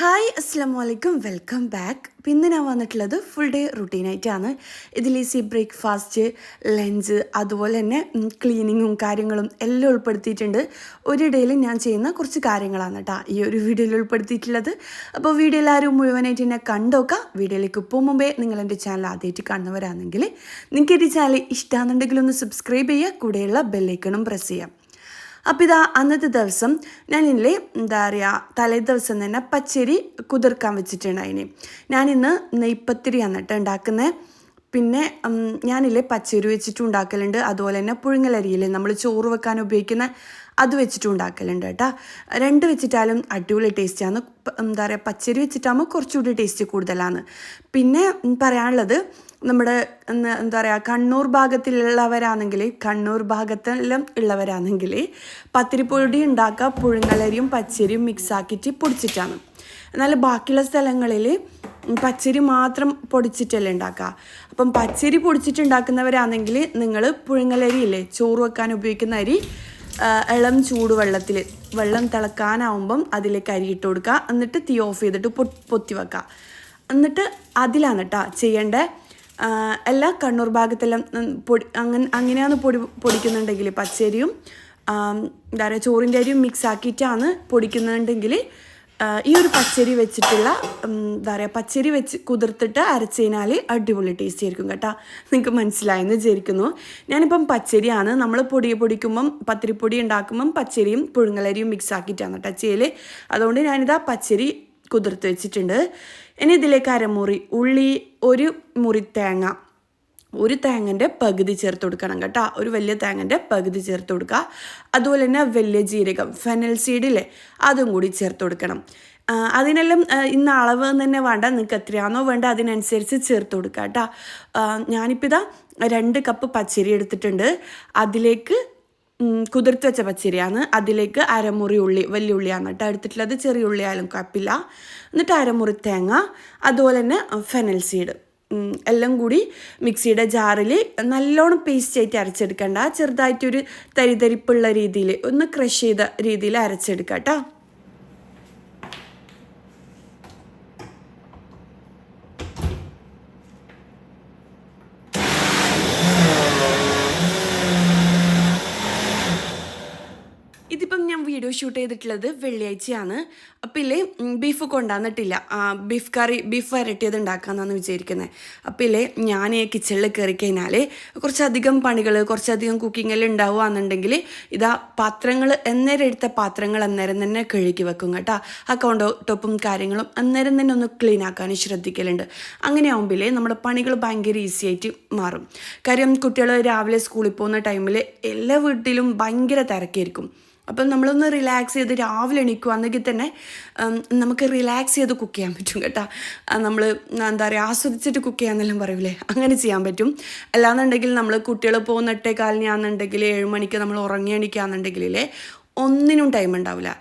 Hi അസ്സാം വലൈക്കും welcome back. പിന്നെ ഞാൻ വന്നിട്ടുള്ളത് ഫുൾ ഡേ റുട്ടീനായിട്ടാണ്. ഇതിൽ ഈസി ബ്രേക്ക്ഫാസ്റ്റ്, ലഞ്ച്, അതുപോലെ തന്നെ ക്ലീനിങ്ങും കാര്യങ്ങളും എല്ലാം ഉൾപ്പെടുത്തിയിട്ടുണ്ട്. ഒരു ഡേയിൽ ഞാൻ ചെയ്യുന്ന കുറച്ച് കാര്യങ്ങളാണ് കേട്ടോ ഈ ഒരു വീഡിയോയിൽ ഉൾപ്പെടുത്തിയിട്ടുള്ളത്. അപ്പോൾ വീഡിയോ എല്ലാവരും മുഴുവനായിട്ട് എന്നെ കണ്ടോക്കാം. വീഡിയോയിലേക്ക് പോകും മുമ്പേ നിങ്ങൾ എൻ്റെ ചാനൽ ആദ്യമായിട്ട് കാണുന്നവരാണെങ്കിൽ നിങ്ങൾക്ക് എൻ്റെ ചാനൽ ഇഷ്ടമാണെന്നുണ്ടെങ്കിൽ ഒന്ന് സബ്സ്ക്രൈബ് ചെയ്യുക, കൂടെയുള്ള ബെല്ലൈക്കണും പ്രസ് ചെയ്യാം. അപ്പോൾ ഇതാ അന്നത്തെ ദിവസം ഞാനില്ലേ തലേ ദിവസം തന്നെ പച്ചരി കുതിർക്കാൻ വെച്ചിട്ടുണ്ടായിന്. ഞാനിന്ന് നെയ്പ്പത്തിരിയാണ് കേട്ടോ ഉണ്ടാക്കുന്നത്. പിന്നെ ഞാനില്ലേ പച്ചരി വെച്ചിട്ടും ഉണ്ടാക്കലുണ്ട്, അതുപോലെ തന്നെ പുഴുങ്ങലരിയില്ലേ നമ്മൾ ചോറ് വെക്കാൻ ഉപയോഗിക്കുന്ന അത് വെച്ചിട്ടും ഉണ്ടാക്കലുണ്ട് കേട്ടോ. രണ്ട് വെച്ചിട്ടാലും അടിപൊളി ടേസ്റ്റാണ്. പച്ചരി വെച്ചിട്ടാകുമ്പോൾ കുറച്ചുകൂടി ടേസ്റ്റ് കൂടുതലാണ്. പിന്നെ പറയാനുള്ളത്, നമ്മുടെ കണ്ണൂർ ഭാഗത്തെല്ലാം ഉള്ളവരാണെങ്കിൽ പത്തിരിപ്പൊടി ഉണ്ടാക്കുക പുഴുങ്ങലരിയും പച്ചരിയും മിക്സാക്കിയിട്ട് പൊടിച്ചിട്ടാണ്. എന്നാൽ ബാക്കിയുള്ള സ്ഥലങ്ങളിൽ പച്ചരി മാത്രം പൊടിച്ചിട്ടല്ലേ ഉണ്ടാക്കുക. അപ്പം പച്ചരി പൊടിച്ചിട്ടുണ്ടാക്കുന്നവരാണെങ്കിൽ നിങ്ങൾ പുഴുങ്ങലരിയില്ലേ ചോറ് വെക്കാൻ ഉപയോഗിക്കുന്ന അരി ഇളം ചൂടുവെള്ളത്തിൽ വെള്ളം തിളക്കാനാവുമ്പം അതിലേക്ക് അരി ഇട്ട് കൊടുക്കുക. എന്നിട്ട് തീ ഓഫ് ചെയ്തിട്ട് പൊത്തി വെക്കുക. എന്നിട്ട് അതിലാണ് കേട്ടോ ചെയ്യേണ്ടത്. എല്ലാ കണ്ണൂർ ഭാഗത്തെല്ലാം അങ്ങനെയാണ് പൊടിക്കുന്നുണ്ടെങ്കിൽ പച്ചരിയും ചോറിൻ്റെ അരിയും മിക്സ് ആക്കിയിട്ടാണ് പൊടിക്കുന്നുണ്ടെങ്കിൽ ഈ ഒരു പച്ചരി വെച്ചിട്ടുള്ള പച്ചരി വെച്ച് കുതിർത്തിട്ട് അരച്ചതിനാൽ അടിപൊളി ടേസ്റ്റ് ആയിരിക്കും കേട്ടോ. നിങ്ങൾക്ക് മനസ്സിലായെന്ന് വിചാരിക്കുന്നു. ഞാനിപ്പം പച്ചരിയാണ് നമ്മൾ പൊടിക്കുമ്പം പത്തിരിപ്പൊടി ഉണ്ടാക്കുമ്പം പച്ചരിയും പുഴുങ്ങലരിയും മിക്സ് ആക്കിയിട്ടാണ് കേട്ടോ ചെയ്യൽ. അതുകൊണ്ട് ഞാനിതാ പച്ചരി കുതിർത്ത് വെച്ചിട്ടുണ്ട്. ഇനി ഇതിലേക്ക് അരമുറി ഉള്ളി, ഒരു മുറി തേങ്ങ, ഒരു തേങ്ങൻ്റെ പകുതി ചേർത്ത് കൊടുക്കണം കേട്ടോ. ഒരു വലിയ തേങ്ങൻ്റെ പകുതി ചേർത്ത് കൊടുക്കുക. അതുപോലെ തന്നെ വലിയ ജീരകം, ഫെനൽ സീഡില്ലേ അതും കൂടി ചേർത്ത് കൊടുക്കണം. അതിനെല്ലാം ഇന്ന് അളവ് തന്നെ വേണ്ട, നിങ്ങൾക്ക് എത്രയാണോ വേണ്ട അതിനനുസരിച്ച് ചേർത്ത് കൊടുക്കുക കേട്ടോ. ഞാനിപ്പോൾ ഇതാ 2 കപ്പ് പച്ചരി എടുത്തിട്ടുണ്ട്. അതിലേക്ക് കുതിർത്ത് വെച്ച പച്ചരിയാണ്. അതിലേക്ക് അരമുറി ഉള്ളി, വലിയ ഉള്ളിയാണ് കേട്ടോ എടുത്തിട്ടുള്ളത്, ചെറിയ ഉള്ളി ആയാലും കുഴപ്പമില്ല. എന്നിട്ട് അരമുറി തേങ്ങ, അതുപോലെ തന്നെ ഫെനൽ സീഡ് എല്ലാം കൂടി മിക്സിയുടെ ജാറിൽ നല്ലോണം പേസ്റ്റ് ആയിട്ട് അരച്ചെടുക്കണ്ട, ചെറുതായിട്ടൊരു തരിതരിപ്പുള്ള രീതിയിൽ ഒന്ന് ക്രഷ് ചെയ്ത രീതിയിൽ അരച്ചെടുക്കാം കേട്ടോ. ഇതിപ്പം ഞാൻ വീഡിയോ ഷൂട്ട് ചെയ്തിട്ടുള്ളത് വെള്ളിയാഴ്ചയാണ്. അപ്പം ഇല്ലേ ബീഫ് കൊണ്ടുവന്നിട്ടില്ല. ബീഫ് വരട്ടിയത് ഉണ്ടാക്കാമെന്നാണ് വിചാരിക്കുന്നത്. അപ്പം ഇല്ലേ ഞാൻ കിച്ചണിൽ കയറി കഴിഞ്ഞാൽ കുറച്ചധികം പണികൾ, കുറച്ചധികം കുക്കിങ്ങെല്ലാം ഉണ്ടാവുകയാണെന്നുണ്ടെങ്കിൽ ഇതാ പാത്രങ്ങൾ അന്നേരം എടുത്ത പാത്രങ്ങൾ അന്നേരം തന്നെ കഴുകി വെക്കും കേട്ടോ. ആ കൗണ്ടർ ടോപ്പും കാര്യങ്ങളും അന്നേരം തന്നെ ഒന്ന് ക്ലീൻ ആക്കാൻ ശ്രദ്ധിക്കലുണ്ട്. അങ്ങനെ ആകുമ്പോഴേ നമ്മുടെ പണികൾ ഭയങ്കര ഈസി ആയിട്ട് മാറും. കാര്യം കുട്ടികൾ രാവിലെ സ്കൂളിൽ പോകുന്ന ടൈമിൽ എല്ലാ വീട്ടിലും ഭയങ്കര തിരക്കായിരിക്കും. അപ്പം നമ്മളൊന്ന് റിലാക്സ് ചെയ്ത് രാവിലെ എണീക്കുകയാണെങ്കിൽ തന്നെ നമുക്ക് റിലാക്സ് ചെയ്ത് കുക്ക് ചെയ്യാൻ പറ്റും കേട്ടോ. നമ്മൾ ആസ്വദിച്ചിട്ട് കുക്ക് ചെയ്യാന്നെല്ലാം പറയൂലേ, അങ്ങനെ ചെയ്യാൻ പറ്റും. അല്ലാന്നുണ്ടെങ്കിൽ നമ്മൾ കുട്ടികൾ പോകുന്ന 8:15 7 മണിക്ക് നമ്മൾ ഉറങ്ങി എണീക്കുകയാണെന്നുണ്ടെങ്കിലേ ഒന്നിനും ടൈം ഉണ്ടാവില്ല.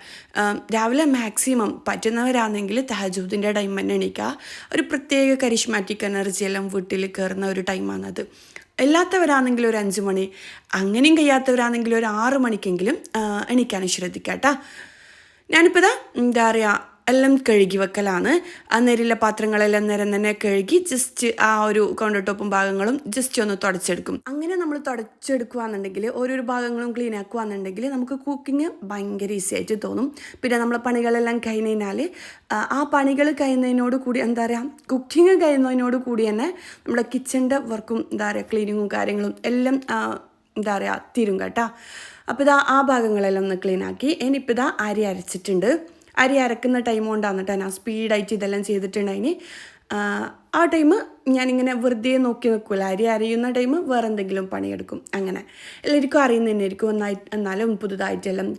രാവിലെ മാക്സിമം പറ്റുന്നവരാണെങ്കിൽ തഹജ്ജുദിൻ്റെ ടൈം തന്നെ എണീക്കുക. ഒരു പ്രത്യേക കരിഷ്മാറ്റിക് എനർജി എല്ലാം വീട്ടിൽ കയറുന്ന ഒരു ടൈമാണത്. എല്ലാത്തവരാണെങ്കിൽ ഒരു 5 മണി, അങ്ങനെയും കഴിയാത്തവരാണെങ്കിൽ ഒരു 6 മണിക്കെങ്കിലും എണീക്കാനും ശ്രദ്ധിക്കാം കേട്ടോ. ഞാനിപ്പോൾ എല്ലാം കഴുകി വെക്കലാണ്. അന്നേരമുള്ള പാത്രങ്ങളെല്ലാം നേരം തന്നെ കഴുകി ജസ്റ്റ് ആ ഒരു കൗണ്ടർ ടോപ്പും ഭാഗങ്ങളും ജസ്റ്റ് ഒന്ന് തുടച്ചെടുക്കും. അങ്ങനെ നമ്മൾ തുടച്ചെടുക്കുകയാണെന്നുണ്ടെങ്കിൽ ഓരോരോ ഭാഗങ്ങളും ക്ലീൻ ആക്കുകയാണെന്നുണ്ടെങ്കിൽ നമുക്ക് കുക്കിങ് ഭയങ്കര ഈസി ആയിട്ട് തോന്നും. പിന്നെ നമ്മളെ പണികളെല്ലാം കഴിഞ്ഞാൽ ആ പണികൾ കഴിയുന്നതിനോട് കൂടി കുക്കിങ് കഴിയുന്നതിനോട് കൂടി തന്നെ നമ്മുടെ കിച്ചൻ്റെ വർക്കും ക്ലീനിങ്ങും കാര്യങ്ങളും എല്ലാം തീരും കേട്ടോ. അപ്പോൾ ഇതാ ആ ഭാഗങ്ങളെല്ലാം ഒന്ന് ക്ലീൻ ആക്കി. ഇനിയിപ്പോൾ അരി അരച്ചിട്ടുണ്ട്. അരി അരക്കുന്ന ടൈം കൊണ്ടാണ് കേട്ടോ ഞാൻ സ്പീഡായിട്ട് ഇതെല്ലാം ചെയ്തിട്ടുണ്ടായിന്. ആ ടൈം ഞാനിങ്ങനെ വെറുതെ നോക്കി നിൽക്കില്ല. അരി അരിയുന്ന ടൈം വേറെ എന്തെങ്കിലും പണിയെടുക്കും. അങ്ങനെ എല്ലാവർക്കും അറിയുന്ന തന്നെ ആയിരിക്കും. എന്നാലും പുതുതായിട്ടെല്ലാം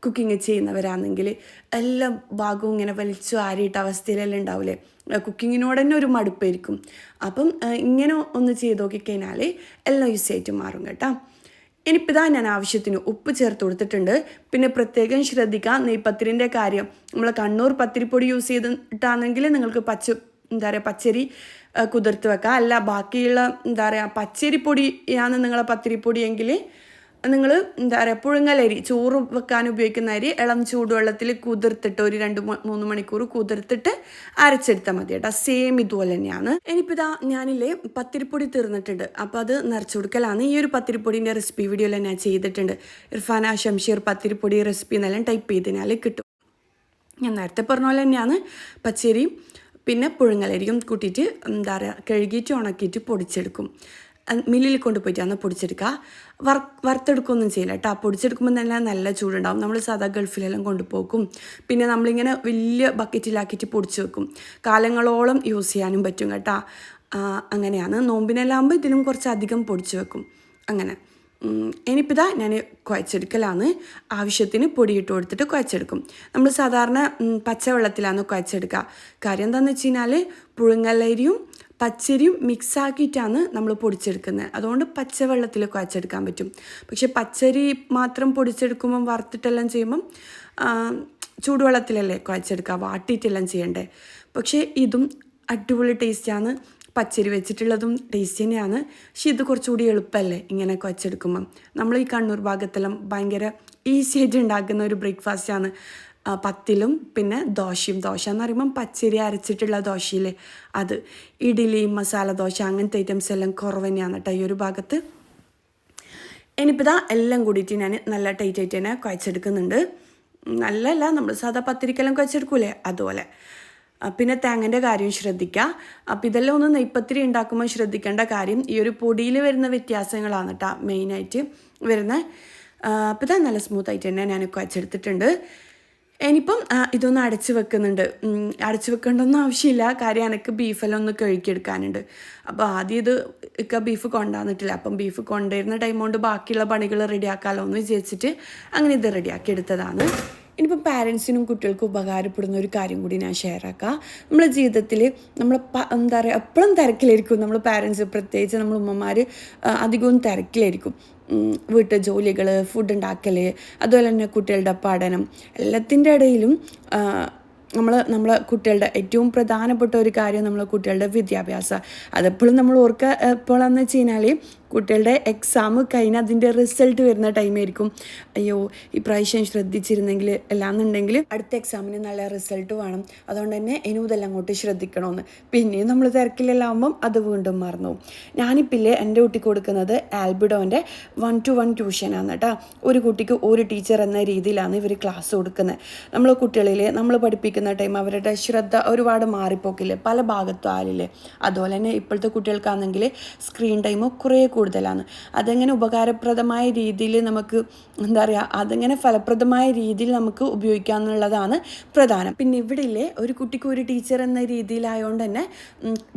കുക്കിങ് ചെയ്യുന്നവരാണെങ്കിൽ എല്ലാ ഭാഗവും ഇങ്ങനെ വലിച്ചു ആരിയിട്ട അവസ്ഥയിലെല്ലാം ഉണ്ടാവില്ലേ, കുക്കിങ്ങിനോട് തന്നെ ഒരു മടുപ്പായിരിക്കും. അപ്പം ഇങ്ങനെ ഒന്ന് ചെയ്ത് നോക്കിക്കഴിഞ്ഞാൽ എല്ലാം ഈസിയായിട്ട് മാറും കേട്ടോ. ഇനിയിപ്പോൾ ഞാൻ ആവശ്യത്തിന് ഉപ്പ് ചേർത്ത് കൊടുത്തിട്ടുണ്ട്. പിന്നെ പ്രത്യേകം ശ്രദ്ധിക്കുക, നെയ്പത്തിരിൻ്റെ കാര്യം നമ്മൾ കണ്ണൂർ പത്തിരിപ്പൊടി യൂസ് ചെയ്തിട്ടാണെങ്കിൽ നിങ്ങൾക്ക് പച്ചരി കുതിർത്ത് വെക്കുക. അല്ല ബാക്കിയുള്ള പച്ചരിപ്പൊടിയാണ് നിങ്ങളെ പത്തിരിപ്പൊടിയെങ്കിൽ നിങ്ങൾ എന്താ പറയുക പുഴുങ്ങലരി ചോറ് വെക്കാൻ ഉപയോഗിക്കുന്ന അരി ഇളം ചൂടുവെള്ളത്തിൽ കുതിർത്തിട്ട് ഒരു 2-3 മണിക്കൂർ കുതിർത്തിട്ട് അരച്ചെടുത്താൽ മതി കേട്ടോ. സെയിം ഇതുപോലെ തന്നെയാണ്. ഇനിയിപ്പോൾ ഇതാ ഞാനില്ലേ പത്തിരിപ്പൊടി തീർന്നിട്ടുണ്ട്, അപ്പോൾ അത് നിറച്ചു കൊടുക്കലാണ്. ഈ ഒരു പത്തിരിപ്പൊടിൻ്റെ റെസിപ്പി വീഡിയോയിൽ ഞാൻ ചെയ്തിട്ടുണ്ട്. ഇർഫാന ഷംഷീർ പത്തിരിപ്പൊടി റെസിപ്പി എന്നെല്ലാം ടൈപ്പ് ചെയ്തതിനാൽ കിട്ടും. ഞാൻ നേരത്തെ പറഞ്ഞ പോലെ തന്നെയാണ് പച്ചരിയും പിന്നെ പുഴുങ്ങലരിയും കൂട്ടിയിട്ട് എന്താ പറയുക കഴുകിയിട്ട് ഉണക്കിയിട്ട് പൊടിച്ചെടുക്കും. മില്ലിൽ കൊണ്ടുപോയിട്ടാണ് പൊടിച്ചെടുക്കുക. വറുത്തെടുക്കുകയൊന്നും ചെയ്യില്ല കേട്ടോ. പൊടിച്ചെടുക്കുമ്പോൾ തന്നെ നല്ല ചൂടുണ്ടാവും. നമ്മൾ സാധാ ഗൾഫിലെല്ലാം കൊണ്ടുപോകും. പിന്നെ നമ്മളിങ്ങനെ വലിയ ബക്കറ്റിലാക്കിയിട്ട് പൊടിച്ച് വെക്കും. കാലങ്ങളോളം യൂസ് ചെയ്യാനും പറ്റും കേട്ടോ. അങ്ങനെയാണ്. നോമ്പിനെല്ലാം ആകുമ്പോൾ ഇതിനും കുറച്ചധികം പൊടിച്ച് വെക്കും. അങ്ങനെ ഇനിയിപ്പോൾ ഇതാ ഞാൻ കുഴച്ചെടുക്കലാണ്. ആവശ്യത്തിന് പൊടിയിട്ട് കൊടുത്തിട്ട് കുഴച്ചെടുക്കും. നമ്മൾ സാധാരണ പച്ചവെള്ളത്തിലാണ് കുഴച്ചെടുക്കുക. കാര്യം എന്താണെന്ന് വെച്ച് കഴിഞ്ഞാൽ പുഴുങ്ങലരിയും പച്ചരിയും മിക്സാക്കിയിട്ടാണ് നമ്മൾ പൊടിച്ചെടുക്കുന്നത്. അതുകൊണ്ട് പച്ചവെള്ളത്തിൽ കുഴച്ചെടുക്കാൻ പറ്റും. പക്ഷെ പച്ചരി മാത്രം പൊടിച്ചെടുക്കുമ്പം വറുത്തിട്ടെല്ലാം ചെയ്യുമ്പം ചൂടുവെള്ളത്തിലല്ലേ കുഴച്ചെടുക്കുക, വാട്ടിയിട്ടെല്ലാം ചെയ്യണ്ടേ. പക്ഷേ ഇതും അടിപൊളി ടേസ്റ്റാണ്. പച്ചരി വെച്ചിട്ടുള്ളതും ടേസ്റ്റ് തന്നെയാണ്. പക്ഷെ ഇത് കുറച്ചുകൂടി എളുപ്പമല്ലേ ഇങ്ങനെ കുഴച്ചെടുക്കുമ്പം. നമ്മൾ ഈ കണ്ണൂർ ഭാഗത്തെല്ലാം ഭയങ്കര ഈസി ആയിട്ട് ഉണ്ടാക്കുന്ന ഒരു ബ്രേക്ക്ഫാസ്റ്റാണ് പത്തിലും പിന്നെ ദോശയും. ദോശ എന്ന് പറയുമ്പം പച്ചരി അരച്ചിട്ടുള്ള ദോശയില്ലേ അത്. ഇഡ്ഡലി മസാല ദോശ അങ്ങനത്തെ ഐറ്റംസ് എല്ലാം കുറവ് തന്നെയാണ് കേട്ടോ ഈ ഒരു ഭാഗത്ത്. ഇനിയിപ്പോൾ ഇതാ എല്ലാം കൂടിയിട്ട് ഞാൻ നല്ല ടൈറ്റായിട്ട് തന്നെ കുഴച്ചെടുക്കുന്നുണ്ട്. നല്ലല്ല നമ്മൾ സാധാ പത്തിരിക്കെല്ലാം കുഴച്ചെടുക്കൂലേ അതുപോലെ. പിന്നെ തേങ്ങൻ്റെ കാര്യം ശ്രദ്ധിക്കുക. അപ്പോൾ ഇതെല്ലാം ഒന്ന് നെയ്പ്പത്തിരി ഉണ്ടാക്കുമ്പോൾ ശ്രദ്ധിക്കേണ്ട കാര്യം ഈ ഒരു പൊടിയിൽ വരുന്ന വ്യത്യാസങ്ങളാണ് കേട്ടോ മെയിനായിട്ട് വരുന്നത്. അപ്പോൾ ഇതാ നല്ല സ്മൂത്തായിട്ട് തന്നെ ഞാൻ കുഴച്ചെടുത്തിട്ടുണ്ട്. ഇനിയിപ്പം ഇതൊന്ന് അടച്ച് വെക്കുന്നുണ്ട്. അടച്ച് വെക്കേണ്ടൊന്നും ആവശ്യമില്ല. കാര്യം എനിക്ക് ബീഫെല്ലാം ഒന്ന് കഴുകിയെടുക്കാനുണ്ട്. അപ്പോൾ ആദ്യം ഇത് ബീഫ് കൊണ്ടുവന്നിട്ടില്ല. അപ്പം ബീഫ് കൊണ്ടുവരുന്ന ടൈം കൊണ്ട് ബാക്കിയുള്ള പണികൾ റെഡിയാക്കാമല്ലോ എന്ന് വിചാരിച്ചിട്ട് അങ്ങനെ ഇത് റെഡിയാക്കി എടുത്തതാണ്. ഇനിയിപ്പം പാരൻസിനും കുട്ടികൾക്കും ഉപകാരപ്പെടുന്ന ഒരു കാര്യം കൂടി ഞാൻ ഷെയർ ആക്കാം. നമ്മളെ ജീവിതത്തിൽ നമ്മൾ എന്താ പറയുക എപ്പോഴും തിരക്കിലായിരിക്കും. നമ്മൾ പാരൻസ് പ്രത്യേകിച്ച് നമ്മൾ ഉമ്മമാർ അധികവും തിരക്കിലായിരിക്കും. വീട്ടു ജോലികൾ, ഫുഡ് ഉണ്ടാക്കൽ, അതുപോലെ തന്നെ കുട്ടികളുടെ പഠനം, എല്ലാത്തിൻ്റെ ഇടയിലും നമ്മളെ കുട്ടികളുടെ ഏറ്റവും പ്രധാനപ്പെട്ട ഒരു കാര്യം നമ്മളെ കുട്ടികളുടെ വിദ്യാഭ്യാസം. അതെപ്പോഴും നമ്മൾ ഓർക്കുക എപ്പോഴാണെന്ന് വെച്ച് കഴിഞ്ഞാൽ കുട്ടികളുടെ എക്സാം കഴിഞ്ഞ് അതിൻ്റെ റിസൾട്ട് വരുന്ന ടൈമായിരിക്കും. അയ്യോ ഇപ്രാവശ്യം ശ്രദ്ധിച്ചിരുന്നെങ്കിൽ എല്ലാന്നുണ്ടെങ്കിൽ അടുത്ത എക്സാമിന് നല്ല റിസൾട്ട് വേണം, അതുകൊണ്ട് തന്നെ ഇനി ഇതെല്ലാം അങ്ങോട്ട് ശ്രദ്ധിക്കണമെന്ന്. പിന്നെയും നമ്മൾ തിരക്കിലെല്ലാം ആകുമ്പം അത് വീണ്ടും മറന്നു. ഞാനിപ്പില്ലേ എൻ്റെ കുട്ടിക്ക് കൊടുക്കുന്നത് ആൽബിഡോൻ്റെ 1-to-1 ട്യൂഷനാണ് കേട്ടോ. ഒരു കുട്ടിക്ക് ഒരു ടീച്ചർ എന്ന രീതിയിലാണ് ഇവർ ക്ലാസ് കൊടുക്കുന്നത്. നമ്മൾ കുട്ടികളിൽ നമ്മൾ പഠിപ്പിക്കുന്ന ടൈം അവരുടെ ശ്രദ്ധ ഒരുപാട് മാറിപ്പോക്കില്ലേ, പല ഭാഗത്തും ആലില്ലേ. അതുപോലെ തന്നെ ഇപ്പോഴത്തെ കുട്ടികൾക്കാണെങ്കിൽ സ്ക്രീൻ ടൈം കുറേ കൂടുതലാണ്. അതെങ്ങനെ ഉപകാരപ്രദമായ രീതിയിൽ നമുക്ക് എന്താ പറയുക അതെങ്ങനെ ഫലപ്രദമായ രീതിയിൽ നമുക്ക് ഉപയോഗിക്കാം എന്നുള്ളതാണ് പ്രധാനം. പിന്നെ ഇവിടെ ഇല്ലേ ഒരു കുട്ടിക്ക് ഒരു ടീച്ചർ എന്ന രീതിയിലായതുകൊണ്ട് തന്നെ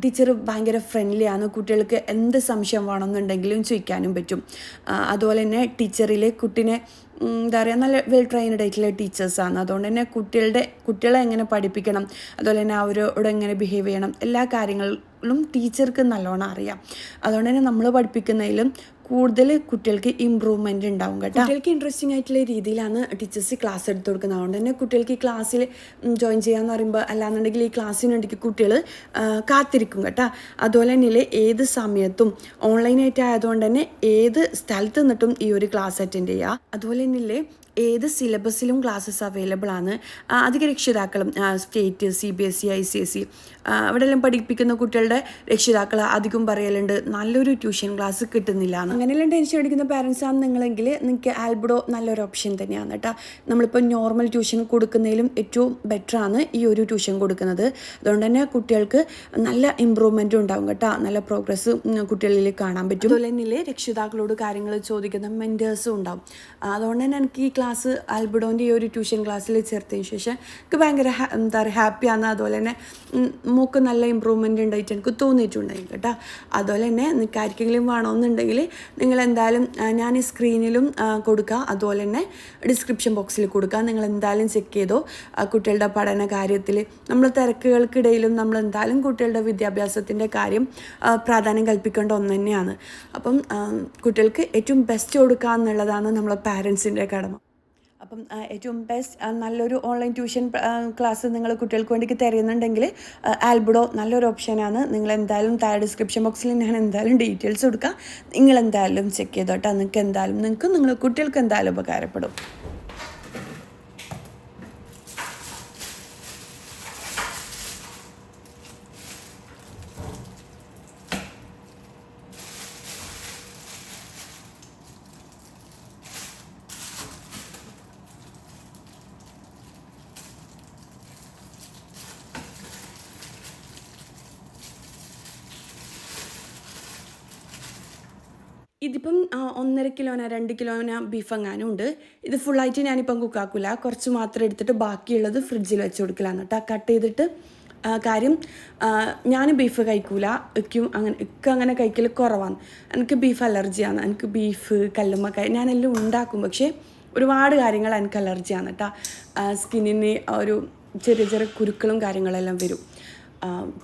ടീച്ചർ ഭയങ്കര ഫ്രണ്ട്ലിയാണ്. കുട്ടികൾക്ക് എന്ത് സംശയം വേണമെന്നുണ്ടെങ്കിലും ചോദിക്കാനും പറ്റും. അതുപോലെ തന്നെ ടീച്ചറിലെ കുട്ടീനെ എന്താ പറയുക നല്ല വെൽ ട്രെയിൻഡ് ആയിട്ടുള്ള ടീച്ചേഴ്സാണ്. അതുകൊണ്ട് തന്നെ കുട്ടികളെ എങ്ങനെ പഠിപ്പിക്കണം, അതുപോലെ തന്നെ അവരോട് എങ്ങനെ ബിഹേവ് ചെയ്യണം, എല്ലാ കാര്യങ്ങളും ടീച്ചർക്ക് നല്ലോണം അറിയാം. അതുകൊണ്ട് തന്നെ നമ്മൾ പഠിപ്പിക്കുന്നതിലും കൂടുതൽ കുട്ടികൾക്ക് ഇമ്പ്രൂവ്മെൻ്റ് ഉണ്ടാവും കേട്ടോ. കുട്ടികൾക്ക് ഇൻട്രസ്റ്റിംഗ് ആയിട്ടുള്ള രീതിയിലാണ് ടീച്ചേഴ്സ് ക്ലാസ് എടുത്ത് കൊടുക്കുന്നത്. അതുകൊണ്ട് തന്നെ കുട്ടികൾക്ക് ഈ ക്ലാസ്സിൽ ജോയിൻ ചെയ്യാമെന്ന് പറയുമ്പോൾ അല്ലാന്നുണ്ടെങ്കിൽ ഈ ക്ലാസ്സിന് വേണ്ടി കുട്ടികൾ കാത്തിരിക്കും കേട്ടോ. അതുപോലെ തന്നെ ഏത് സമയത്തും ഓൺലൈനായിട്ട് ആയതുകൊണ്ട് തന്നെ ഏത് സ്ഥലത്ത് നിന്നിട്ടും ഈ ഒരു ക്ലാസ് അറ്റൻഡ് ചെയ്യുക. അതുപോലെ തന്നെ ഏത് സിലബസിലും ക്ലാസ്സസ് അവൈലബിൾ ആണ്. അധിക രക്ഷിതാക്കളും സ്റ്റേറ്റ്, CBSE, ICSE അവിടെ എല്ലാം പഠിപ്പിക്കുന്ന കുട്ടികളുടെ രക്ഷിതാക്കൾ അധികം പറയലുണ്ട് നല്ലൊരു ട്യൂഷൻ ക്ലാസ് കിട്ടുന്നില്ല എന്ന്. അങ്ങനെയെല്ലാം ടെൻഷൻ അടിക്കുന്ന പാരൻസ് ആണ് നിങ്ങളെങ്കിൽ നിങ്ങൾക്ക് ആൽബിഡോ നല്ലൊരു ഓപ്ഷൻ തന്നെയാണ് കേട്ടോ. നമ്മളിപ്പോൾ നോർമൽ ട്യൂഷൻ കൊടുക്കുന്നതിലും ഏറ്റവും ബെറ്ററാണ് ഈ ഒരു ട്യൂഷൻ കൊടുക്കുന്നത്. അതുകൊണ്ട് തന്നെ കുട്ടികൾക്ക് നല്ല ഇമ്പ്രൂവ്മെൻറ്റും ഉണ്ടാകും കേട്ടോ. നല്ല പ്രോഗ്രസ് കുട്ടികളിൽ കാണാൻ പറ്റും. അതുപോലെ തന്നെ രക്ഷിതാക്കളോട് കാര്യങ്ങൾ ചോദിക്കുന്ന മെൻറ്റേഴ്സും ഉണ്ടാവും. അതുകൊണ്ട് തന്നെ എനിക്ക് ഈ ക്ലാസ് ആൽബിഡോൻ്റെ ഈ ഒരു ട്യൂഷൻ ക്ലാസ്സിൽ ചേർത്തതിന് ശേഷം എനിക്ക് ഭയങ്കര എന്താ പറയുക ഹാപ്പിയാണ്. അതുപോലെ തന്നെ മൂക്ക് നല്ല ഇമ്പ്രൂവ്മെൻ്റ് ഉണ്ടായിട്ട് എനിക്ക് തോന്നിയിട്ടുണ്ടായി കേട്ടോ. അതുപോലെ തന്നെ നിങ്ങൾക്ക് ആർക്കെങ്കിലും വേണമെന്നുണ്ടെങ്കിൽ നിങ്ങൾ എന്തായാലും ഞാൻ ഈ സ്ക്രീനിലും കൊടുക്കുക, അതുപോലെ തന്നെ ഡിസ്ക്രിപ്ഷൻ ബോക്സിൽ കൊടുക്കുക. നിങ്ങൾ എന്തായാലും ചെക്ക് ചെയ്തോ. കുട്ടികളുടെ പഠന കാര്യത്തിൽ നമ്മൾ തിരക്കുകൾക്കിടയിലും നമ്മൾ എന്തായാലും കുട്ടികളുടെ വിദ്യാഭ്യാസത്തിൻ്റെ കാര്യം പ്രാധാന്യം കൽപ്പിക്കേണ്ട ഒന്ന് തന്നെയാണ്. അപ്പം കുട്ടികൾക്ക് ഏറ്റവും ബെസ്റ്റ് കൊടുക്കുക എന്നുള്ളതാണ് നമ്മളെ പാരൻസിൻ്റെ കടമ. അപ്പം ഏറ്റവും ബെസ്റ്റ് നല്ലൊരു ഓൺലൈൻ ട്യൂഷൻ ക്ലാസ് നിങ്ങൾ കുട്ടികൾക്ക് വേണ്ടി തരുന്നുണ്ടെങ്കിൽ ആൽബിഡോ നല്ലൊരു ഓപ്ഷനാണ്. നിങ്ങൾ എന്തായാലും താഴെ ഡിസ്ക്രിപ്ഷൻ ബോക്സിൽ ഞാൻ എന്തായാലും ഡീറ്റെയിൽസ് കൊടുക്കാം. നിങ്ങൾ എന്തായാലും ചെക്ക് ചെയ്തോട്ടെ. നിങ്ങൾക്ക് നിങ്ങളുടെ കുട്ടികൾക്ക് എന്തായാലും ഉപകാരപ്പെടും. ഇതിപ്പം 1.5 കിലോനോ 2 കിലോനോ ബീഫ് എങ്ങാനും ഉണ്ട്. ഇത് ഫുള്ളായിട്ട് ഞാനിപ്പം കുക്കാക്കില്ല, കുറച്ച് മാത്രം എടുത്തിട്ട് ബാക്കിയുള്ളത് ഫ്രിഡ്ജിൽ വെച്ച് കൊടുക്കലാണ് കേട്ടോ. കട്ട് ചെയ്തിട്ട് കാര്യം ഞാൻ ബീഫ് കഴിക്കൂല, അങ്ങനെ കഴിക്കൽ കുറവാണ്. എനിക്ക് ബീഫ് അലർജിയാണ്. എനിക്ക് ബീഫ് കല്ലുമ്മക്കായ ഞാനെല്ലാം ഉണ്ടാക്കും, പക്ഷേ ഒരുപാട് കാര്യങ്ങൾ എനിക്ക് അലർജിയാണ് കേട്ടോ. സ്കിന്നിന് ഒരു ചെറിയ ചെറിയ കുരുക്കളും കാര്യങ്ങളെല്ലാം വരും.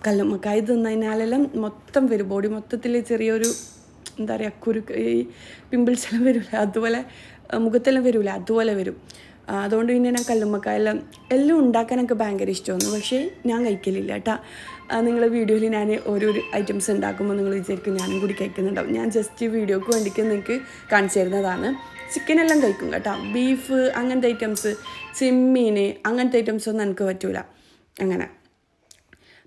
കല്ലുമ്മക്കായ തിന്നതിനാലെല്ലാം മൊത്തം വരും, ബോഡി മൊത്തത്തിൽ ചെറിയൊരു എന്താ പറയുക ഈ പിമ്പിൾസ് എല്ലാം വരില്ല, അതുപോലെ മുഖത്തെല്ലാം വരില്ല, അതുപോലെ വരും. അതുകൊണ്ട് പിന്നെ ഞാൻ കല്ലുമ്മക്കായെല്ലാം എല്ലാം ഉണ്ടാക്കാൻ എനിക്ക് ഭയങ്കര ഇഷ്ടമാണ്, പക്ഷേ ഞാൻ കഴിക്കലില്ല കേട്ടോ. നിങ്ങൾ വീഡിയോയിൽ ഞാൻ ഓരോരോ ഐറ്റംസ് ഉണ്ടാക്കുമ്പോൾ നിങ്ങൾ വിചാരിക്കും ഞാനും കൂടി കഴിക്കുന്നുണ്ടാവും. ഞാൻ ജസ്റ്റ് വീഡിയോക്ക് വേണ്ടിയിട്ട് നിങ്ങൾക്ക് കാണിച്ചു തരുന്നതാണ്. ചിക്കനെല്ലാം കഴിക്കും കേട്ടോ. ബീഫ് അങ്ങനത്തെ ഐറ്റംസ്, ചെമ്മീൻ അങ്ങനത്തെ ഐറ്റംസൊന്നും എനിക്ക് പറ്റൂല അങ്ങനെ.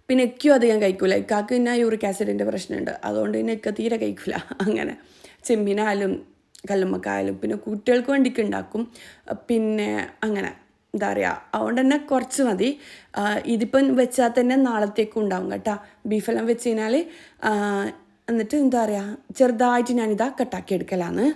പിന്നെ എക്കും അധികം കഴിക്കില്ല. ഇക്കാക്ക് പിന്നെ യൂറിക് ആസിഡിൻ്റെ പ്രശ്നമുണ്ട്, അതുകൊണ്ട് പിന്നെ എക്ക തീരെ കഴിക്കില്ല. അങ്ങനെ ചെമ്മീനായാലും കല്ലുമ്മക്കായാലും പിന്നെ കുട്ടികൾക്ക് വേണ്ടിയിട്ട് ഉണ്ടാക്കും. പിന്നെ അങ്ങനെ എന്താ പറയുക, അതുകൊണ്ട് തന്നെ കുറച്ച് മതി. ഇതിപ്പം വെച്ചാൽ തന്നെ നാളത്തേക്കും ഉണ്ടാവും കേട്ടോ. ബീഫെല്ലാം വെച്ച് കഴിഞ്ഞാൽ എന്നിട്ട് എന്താ പറയുക, ചെറുതായിട്ട് ഞാനിതാ കട്ടാക്കി എടുക്കലാണ്.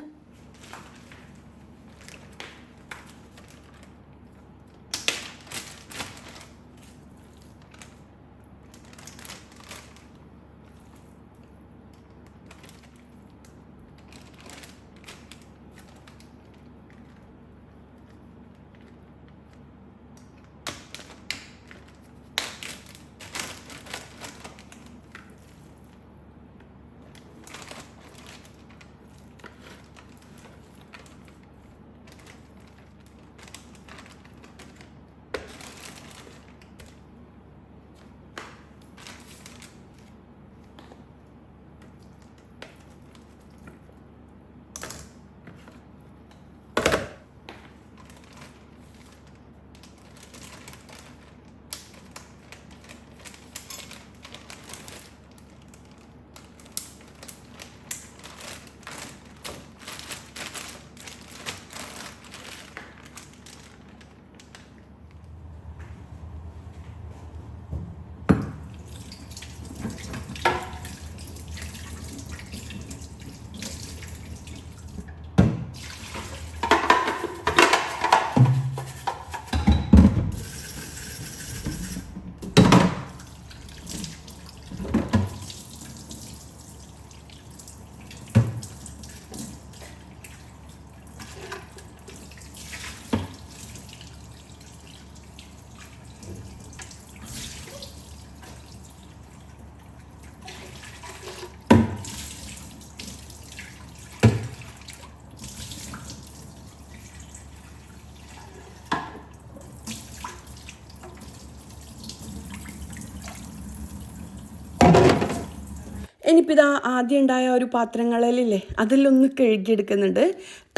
ഇനിയിപ്പോൾ ഇതാ ആദ്യം ഉണ്ടായ ഒരു പാത്രങ്ങളിലില്ലേ അതിലൊന്ന് കഴുകിയെടുക്കുന്നുണ്ട്.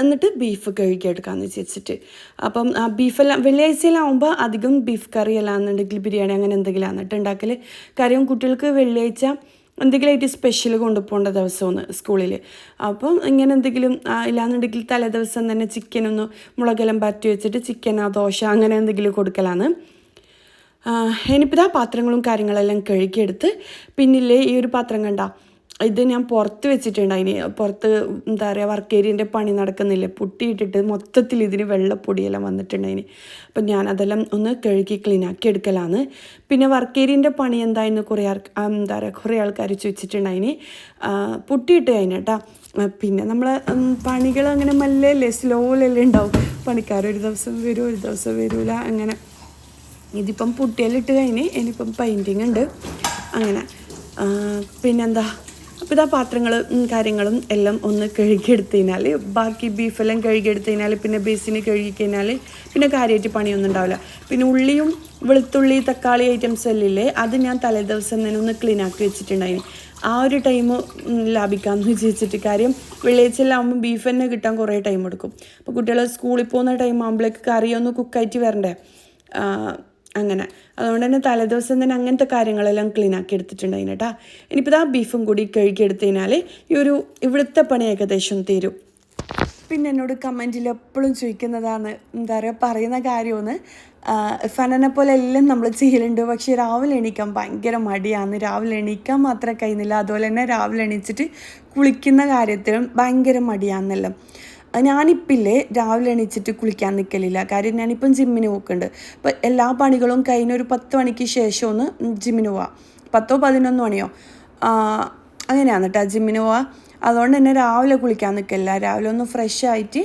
എന്നിട്ട് ബീഫ് കഴുകിയെടുക്കാമെന്ന് വിചാരിച്ചിട്ട്. അപ്പം ബീഫെല്ലാം വെള്ളിയാഴ്ചയിലാവുമ്പോൾ അധികം ബീഫ് കറി അല്ലാന്നുണ്ടെങ്കിൽ ബിരിയാണി അങ്ങനെ എന്തെങ്കിലും എന്നിട്ട് ഉണ്ടാക്കൽ. കാര്യം കുട്ടികൾക്ക് വെള്ളിയാഴ്ച എന്തെങ്കിലുമായിട്ട് സ്പെഷ്യൽ കൊണ്ടുപോകേണ്ട ദിവസമാണ് സ്കൂളിൽ. അപ്പം ഇങ്ങനെ എന്തെങ്കിലും ഇല്ലാന്നുണ്ടെങ്കിൽ തലേ ദിവസം തന്നെ ചിക്കനൊന്ന് മുളകെല്ലാം പറ്റി വെച്ചിട്ട് ചിക്കനോ ദോശ അങ്ങനെ എന്തെങ്കിലും കൊടുക്കലാണ്. ഇനിയിപ്പോൾ ഇതാ പാത്രങ്ങളും കാര്യങ്ങളെല്ലാം കഴുകിയെടുത്ത് പിന്നില്ലേ ഈ ഒരു പാത്രം കണ്ട ഇത് ഞാൻ പുറത്ത് വെച്ചിട്ടുണ്ട്. അതിന് പുറത്ത് എന്താ പറയുക വർക്ക് ഏരിയൻ്റെ പണി നടക്കുന്നില്ലേ, പുട്ടിയിട്ടിട്ട് മൊത്തത്തിൽ ഇതിന് വെള്ളപ്പൊടിയെല്ലാം വന്നിട്ടുണ്ട് അതിന്. അപ്പം ഞാൻ അതെല്ലാം ഒന്ന് കഴുകി ക്ലീനാക്കി എടുക്കലാണ്. പിന്നെ വർക്ക് ഏരിയൻ്റെ പണി എന്തായിരുന്നു എന്താ പറയുക കുറേ ആൾക്കാർ ചോദിച്ചിട്ടുണ്ട് അതിന്. പുട്ടിയിട്ട് കഴിഞ്ഞ കേട്ടോ. പിന്നെ നമ്മൾ പണികൾ അങ്ങനെ മെല്ലെ സ്ലോയിലല്ലേ ഉണ്ടാവും. പണിക്കാർ ഒരു ദിവസം വരും ഒരു ദിവസം വരില്ല അങ്ങനെ. ഇതിപ്പം പുട്ടിയെല്ലാം ഇട്ട് കഴിഞ്ഞ് ഇനിയിപ്പം പെയിൻറ്റിങ് ഉണ്ട് അങ്ങനെ. പിന്നെന്താ അപ്പോൾ ഇതാ കാര്യങ്ങളും എല്ലാം ഒന്ന് കഴുകിയെടുത്ത് കഴിഞ്ഞാൽ ബാക്കി ബീഫെല്ലാം കഴുകിയെടുത്ത് കഴിഞ്ഞാൽ പിന്നെ ബേസിന് കഴുകിക്കഴിഞ്ഞാൽ പിന്നെ കാര്യമായിട്ട് പണിയൊന്നും ഉണ്ടാവില്ല. പിന്നെ ഉള്ളിയും വെളുത്തുള്ളി തക്കാളി ഐറ്റംസ് എല്ലാം ഇല്ലേ, അത് ഞാൻ തലേദിവസം തന്നെ ഒന്ന് ക്ലീൻ ആക്കി വെച്ചിട്ടുണ്ടായിന്. ആ ഒരു ടൈം ലാഭിക്കാമെന്ന് വിചാരിച്ചിട്ട്. കാര്യം വെള്ളിയാഴ്ചയെല്ലാം ആകുമ്പോൾ ബീഫ് തന്നെ കിട്ടാൻ കുറേ ടൈം എടുക്കും. അപ്പോൾ കുട്ടികൾ സ്കൂളിൽ പോകുന്ന ടൈം ആകുമ്പോഴേക്ക് കറിയൊന്ന് കുക്കായിട്ട് വരണ്ടേ, അങ്ങനെ. അതുകൊണ്ട് തന്നെ തലേദിവസം തന്നെ അങ്ങനത്തെ കാര്യങ്ങളെല്ലാം ക്ലീൻ ആക്കി എടുത്തിട്ടുണ്ടായിന് കേട്ടോ. ഇനിയിപ്പോൾ ആ ബീഫും കൂടി കഴുകിയെടുത്ത് കഴിഞ്ഞാൽ ഇവിടുത്തെ പണി ഏകദേശം തീരും. പിന്നെ എന്നോട് കമൻറ്റിൽ എപ്പോഴും ചോദിക്കുന്നതാണ്, എന്താ പറയുക, പറയുന്ന കാര്യമെന്ന്. ഫനനെ പോലെ എല്ലാം നമ്മൾ ചെയ്യലുണ്ട്, പക്ഷേ രാവിലെ എണീക്കാൻ ഭയങ്കര മടിയാണ്. രാവിലെ എണീക്കാൻ മാത്രമേ കഴിയുന്നില്ല, അതുപോലെ തന്നെ രാവിലെ എണീച്ചിട്ട് കുളിക്കുന്ന കാര്യത്തിലും ഭയങ്കര മടിയാണെന്നല്ലോ. ഞാനിപ്പില്ലേ രാവിലെ എണീച്ചിട്ട് കുളിക്കാൻ നിൽക്കലില്ല. കാര്യം ഞാനിപ്പം ജിമ്മിന് പോക്കുന്നുണ്ട്. അപ്പോൾ എല്ലാ പണികളും കഴിഞ്ഞൊരു 10 മണിക്ക് ശേഷം ഒന്ന് ജിമ്മിന് പോവാം. 10 11 മണിയോ അങ്ങനെയാണ് കേട്ടോ ജിമ്മിന് പോവാം. അതുകൊണ്ട് തന്നെ രാവിലെ കുളിക്കാൻ നിൽക്കില്ല. രാവിലെ ഒന്ന് ഫ്രഷ് ആയിട്ട്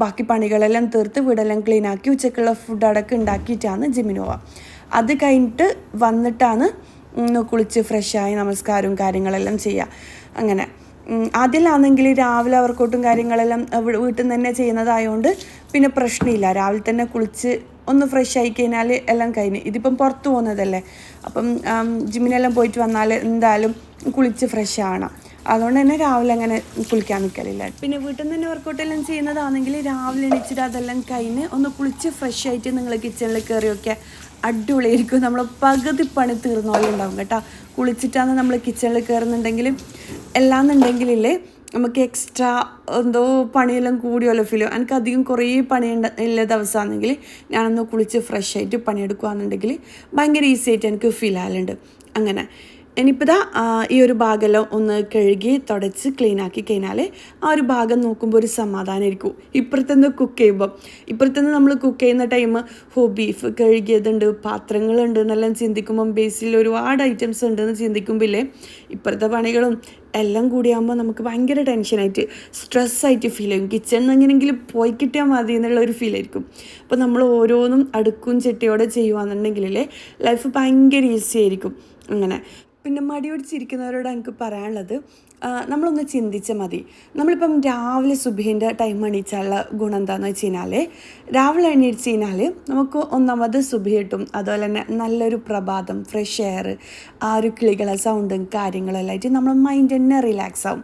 ബാക്കി പണികളെല്ലാം തീർത്ത് വീടെല്ലാം ക്ലീൻ ആക്കി ഉച്ചക്കുള്ള ഫുഡ് അടക്കം ഉണ്ടാക്കിയിട്ടാണ് ജിമ്മിന് പോവുക. അത് കഴിഞ്ഞിട്ട് വന്നിട്ടാണ് കുളിച്ച് ഫ്രഷായി നമസ്കാരവും കാര്യങ്ങളെല്ലാം ചെയ്യുക. അങ്ങനെ അതിലാണെങ്കിൽ രാവിലെ വർക്കൗട്ടും കാര്യങ്ങളെല്ലാം വീട്ടിൽ നിന്ന് തന്നെ ചെയ്യുന്നതായതുകൊണ്ട് പിന്നെ പ്രശ്നമില്ല. രാവിലെ തന്നെ കുളിച്ച് ഒന്ന് ഫ്രഷ് ആയി കഴിഞ്ഞാൽ എല്ലാം കഴിഞ്ഞ്. ഇതിപ്പം പുറത്ത് പോകുന്നതല്ലേ, അപ്പം ജിമ്മിനെല്ലാം പോയിട്ട് വന്നാൽ എന്തായാലും കുളിച്ച് ഫ്രഷ് ആവണം. അതുകൊണ്ട് തന്നെ രാവിലെ അങ്ങനെ കുളിക്കാൻ നിൽക്കലില്ല. പിന്നെ വീട്ടിൽ നിന്ന് തന്നെ വർക്കൗട്ടെല്ലാം ചെയ്യുന്നതാണെങ്കിൽ രാവിലെ എണീച്ചിട്ട് അതെല്ലാം കഴിഞ്ഞ് ഒന്ന് കുളിച്ച് ഫ്രഷ് ആയിട്ട് നിങ്ങൾ കിച്ചണിൽ കയറിയൊക്കെ അടിപൊളിയായിരിക്കും. നമ്മൾ പകുതി പണി തീർന്ന പോലെ ഉണ്ടാവും കേട്ടോ. കുളിച്ചിട്ടാണ് നമ്മൾ കിച്ചണിൽ കയറുന്നുണ്ടെങ്കിൽ എല്ലാന്നുണ്ടെങ്കിലേ നമുക്ക് എക്സ്ട്രാ എന്തോ പണിയെല്ലാം കൂടിയല്ലോ ഫീൽ ചെയ്യും. എനിക്ക് അധികം കുറേ പണിയുള്ള ദിവസമാണെങ്കിൽ ഞാനൊന്ന് കുളിച്ച് ഫ്രഷ് ആയിട്ട് പണിയെടുക്കുകയാണെന്നുണ്ടെങ്കിൽ ഭയങ്കര ഈസി ആയിട്ട് എനിക്ക് ഫീൽ ആകലുണ്ട്. അങ്ങനെ ഇനിയിപ്പോൾ ഈ ഒരു ഭാഗമെല്ലാം ഒന്ന് കഴുകി തുടച്ച് ക്ലീനാക്കി കഴിഞ്ഞാൽ ആ ഒരു ഭാഗം നോക്കുമ്പോൾ ഒരു സമാധാനമായിരിക്കും. ഇപ്പുറത്തുനിന്ന് നമ്മൾ കുക്ക് ചെയ്യുന്ന ടൈം ബീഫ് കഴുകിയതുണ്ട്, പാത്രങ്ങളുണ്ട് എന്നെല്ലാം ചിന്തിക്കുമ്പം ബേസിൽ ഒരുപാട് ഐറ്റംസ് ഉണ്ടെന്ന് ചിന്തിക്കുമ്പോഴേ ഇപ്പുറത്തെ പണികളും എല്ലാം കൂടിയാകുമ്പോൾ നമുക്ക് ഭയങ്കര ടെൻഷനായിട്ട് സ്ട്രെസ്സായിട്ട് ഫീൽ ചെയ്യും. കിച്ചണിൽ എങ്ങനെയെങ്കിലും പോയി കിട്ടിയാൽ മതി എന്നുള്ളൊരു ഫീലായിരിക്കും. അപ്പോൾ നമ്മൾ ഓരോന്നും അടുക്കും ചിട്ടയോടെ ചെയ്യുകയാണെന്നുണ്ടെങ്കിലേ ലൈഫ് ഭയങ്കര ഈസി ആയിരിക്കും. അങ്ങനെ പിന്നെ മടിയോടിച്ചിരിക്കുന്നവരോട് എനിക്ക് പറയാനുള്ളത്, നമ്മളൊന്ന് ചിന്തിച്ചാൽ മതി. നമ്മളിപ്പം രാവിലെ സുബഹിൻ്റെ ടൈം എണീച്ചാലുള്ള ഗുണം എന്താണെന്ന് വെച്ച് കഴിഞ്ഞാൽ, രാവിലെ എണീച്ച് കഴിഞ്ഞാൽ നമുക്ക് ഒന്നാമത് സുബഹി കിട്ടും. അതുപോലെ തന്നെ നല്ലൊരു പ്രഭാതം, ഫ്രഷ് എയർ, ആ ഒരു കിളികളെ സൗണ്ടും കാര്യങ്ങളെല്ലാം ആയിട്ട് നമ്മുടെ മൈൻഡ് തന്നെ റിലാക്സ് ആവും.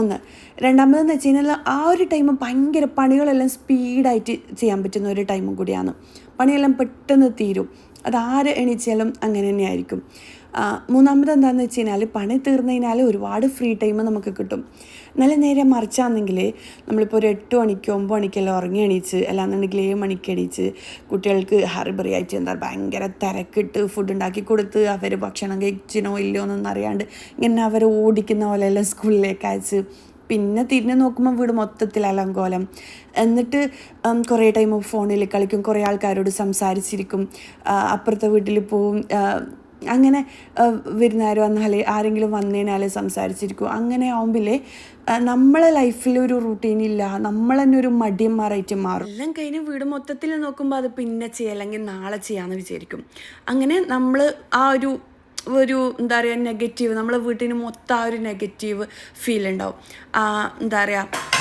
ഒന്ന്. രണ്ടാമതെന്ന് വെച്ച് കഴിഞ്ഞാൽ ആ ഒരു ടൈം ഭയങ്കര പണികളെല്ലാം സ്പീഡായിട്ട് ചെയ്യാൻ പറ്റുന്ന ഒരു ടൈമും കൂടിയാണ്. പണിയെല്ലാം പെട്ടെന്ന് തീരും. അതാരെ എണീച്ചാലും അങ്ങനെ തന്നെയായിരിക്കും. മൂന്നാമത് എന്താണെന്ന് വെച്ച് കഴിഞ്ഞാൽ പണി തീർന്നു കഴിഞ്ഞാൽ ഒരുപാട് ഫ്രീ ടൈം നമുക്ക് കിട്ടും. നല്ല നേരെ മറിച്ചാണെങ്കിൽ നമ്മളിപ്പോൾ ഒരു 8 മണിക്കോ 9 മണിക്കെല്ലാം ഉറങ്ങി എണീച്ച്, അല്ലാന്നുണ്ടെങ്കിൽ 7 മണിക്ക് എണീച്ച് കുട്ടികൾക്ക് ഹറിബറി ആയിട്ട് എന്താ ഭയങ്കര തിരക്കിട്ട് ഫുഡ് ഉണ്ടാക്കി കൊടുത്ത് അവർ ഭക്ഷണം കഴിച്ചിനോ ഇല്ലയോ എന്നൊന്നും അറിയാണ്ട് ഇങ്ങനെ അവർ ഓടിക്കുന്ന പോലെയെല്ലാം സ്കൂളിലേക്ക് അയച്ച് പിന്നെ തിരിഞ്ഞ് നോക്കുമ്പോൾ വീട് മൊത്തത്തിൽ അലങ്കോലം. എന്നിട്ട് കുറേ ടൈം ഫോണിൽ കളിക്കും, കുറേ ആൾക്കാരോട് സംസാരിച്ചിരിക്കും, അപ്പുറത്തെ വീട്ടിൽ പോവും, അങ്ങനെ വിരുന്നുകാർ വന്നാൽ ആരെങ്കിലും വന്നതിനാൽ സംസാരിച്ചിരിക്കും. അങ്ങനെ ആവുമ്പോഴേ നമ്മളെ ലൈഫിൽ ഒരു റൂട്ടീനില്ല, നമ്മൾ തന്നെ ഒരു മടിയന്മാരായിട്ട് മാറും. എല്ലാം കഴിഞ്ഞ് വീട് മൊത്തത്തിൽ നോക്കുമ്പോൾ അത് പിന്നെ ചെയ്യുക അല്ലെങ്കിൽ നാളെ ചെയ്യാമെന്ന് വിചാരിക്കും. അങ്ങനെ നമ്മൾ ആ ഒരു എന്താ പറയുക നെഗറ്റീവ്, നമ്മളെ വീട്ടിന് മൊത്തം ആ ഒരു നെഗറ്റീവ് ഫീൽ ഉണ്ടാവും. എന്താ പറയുക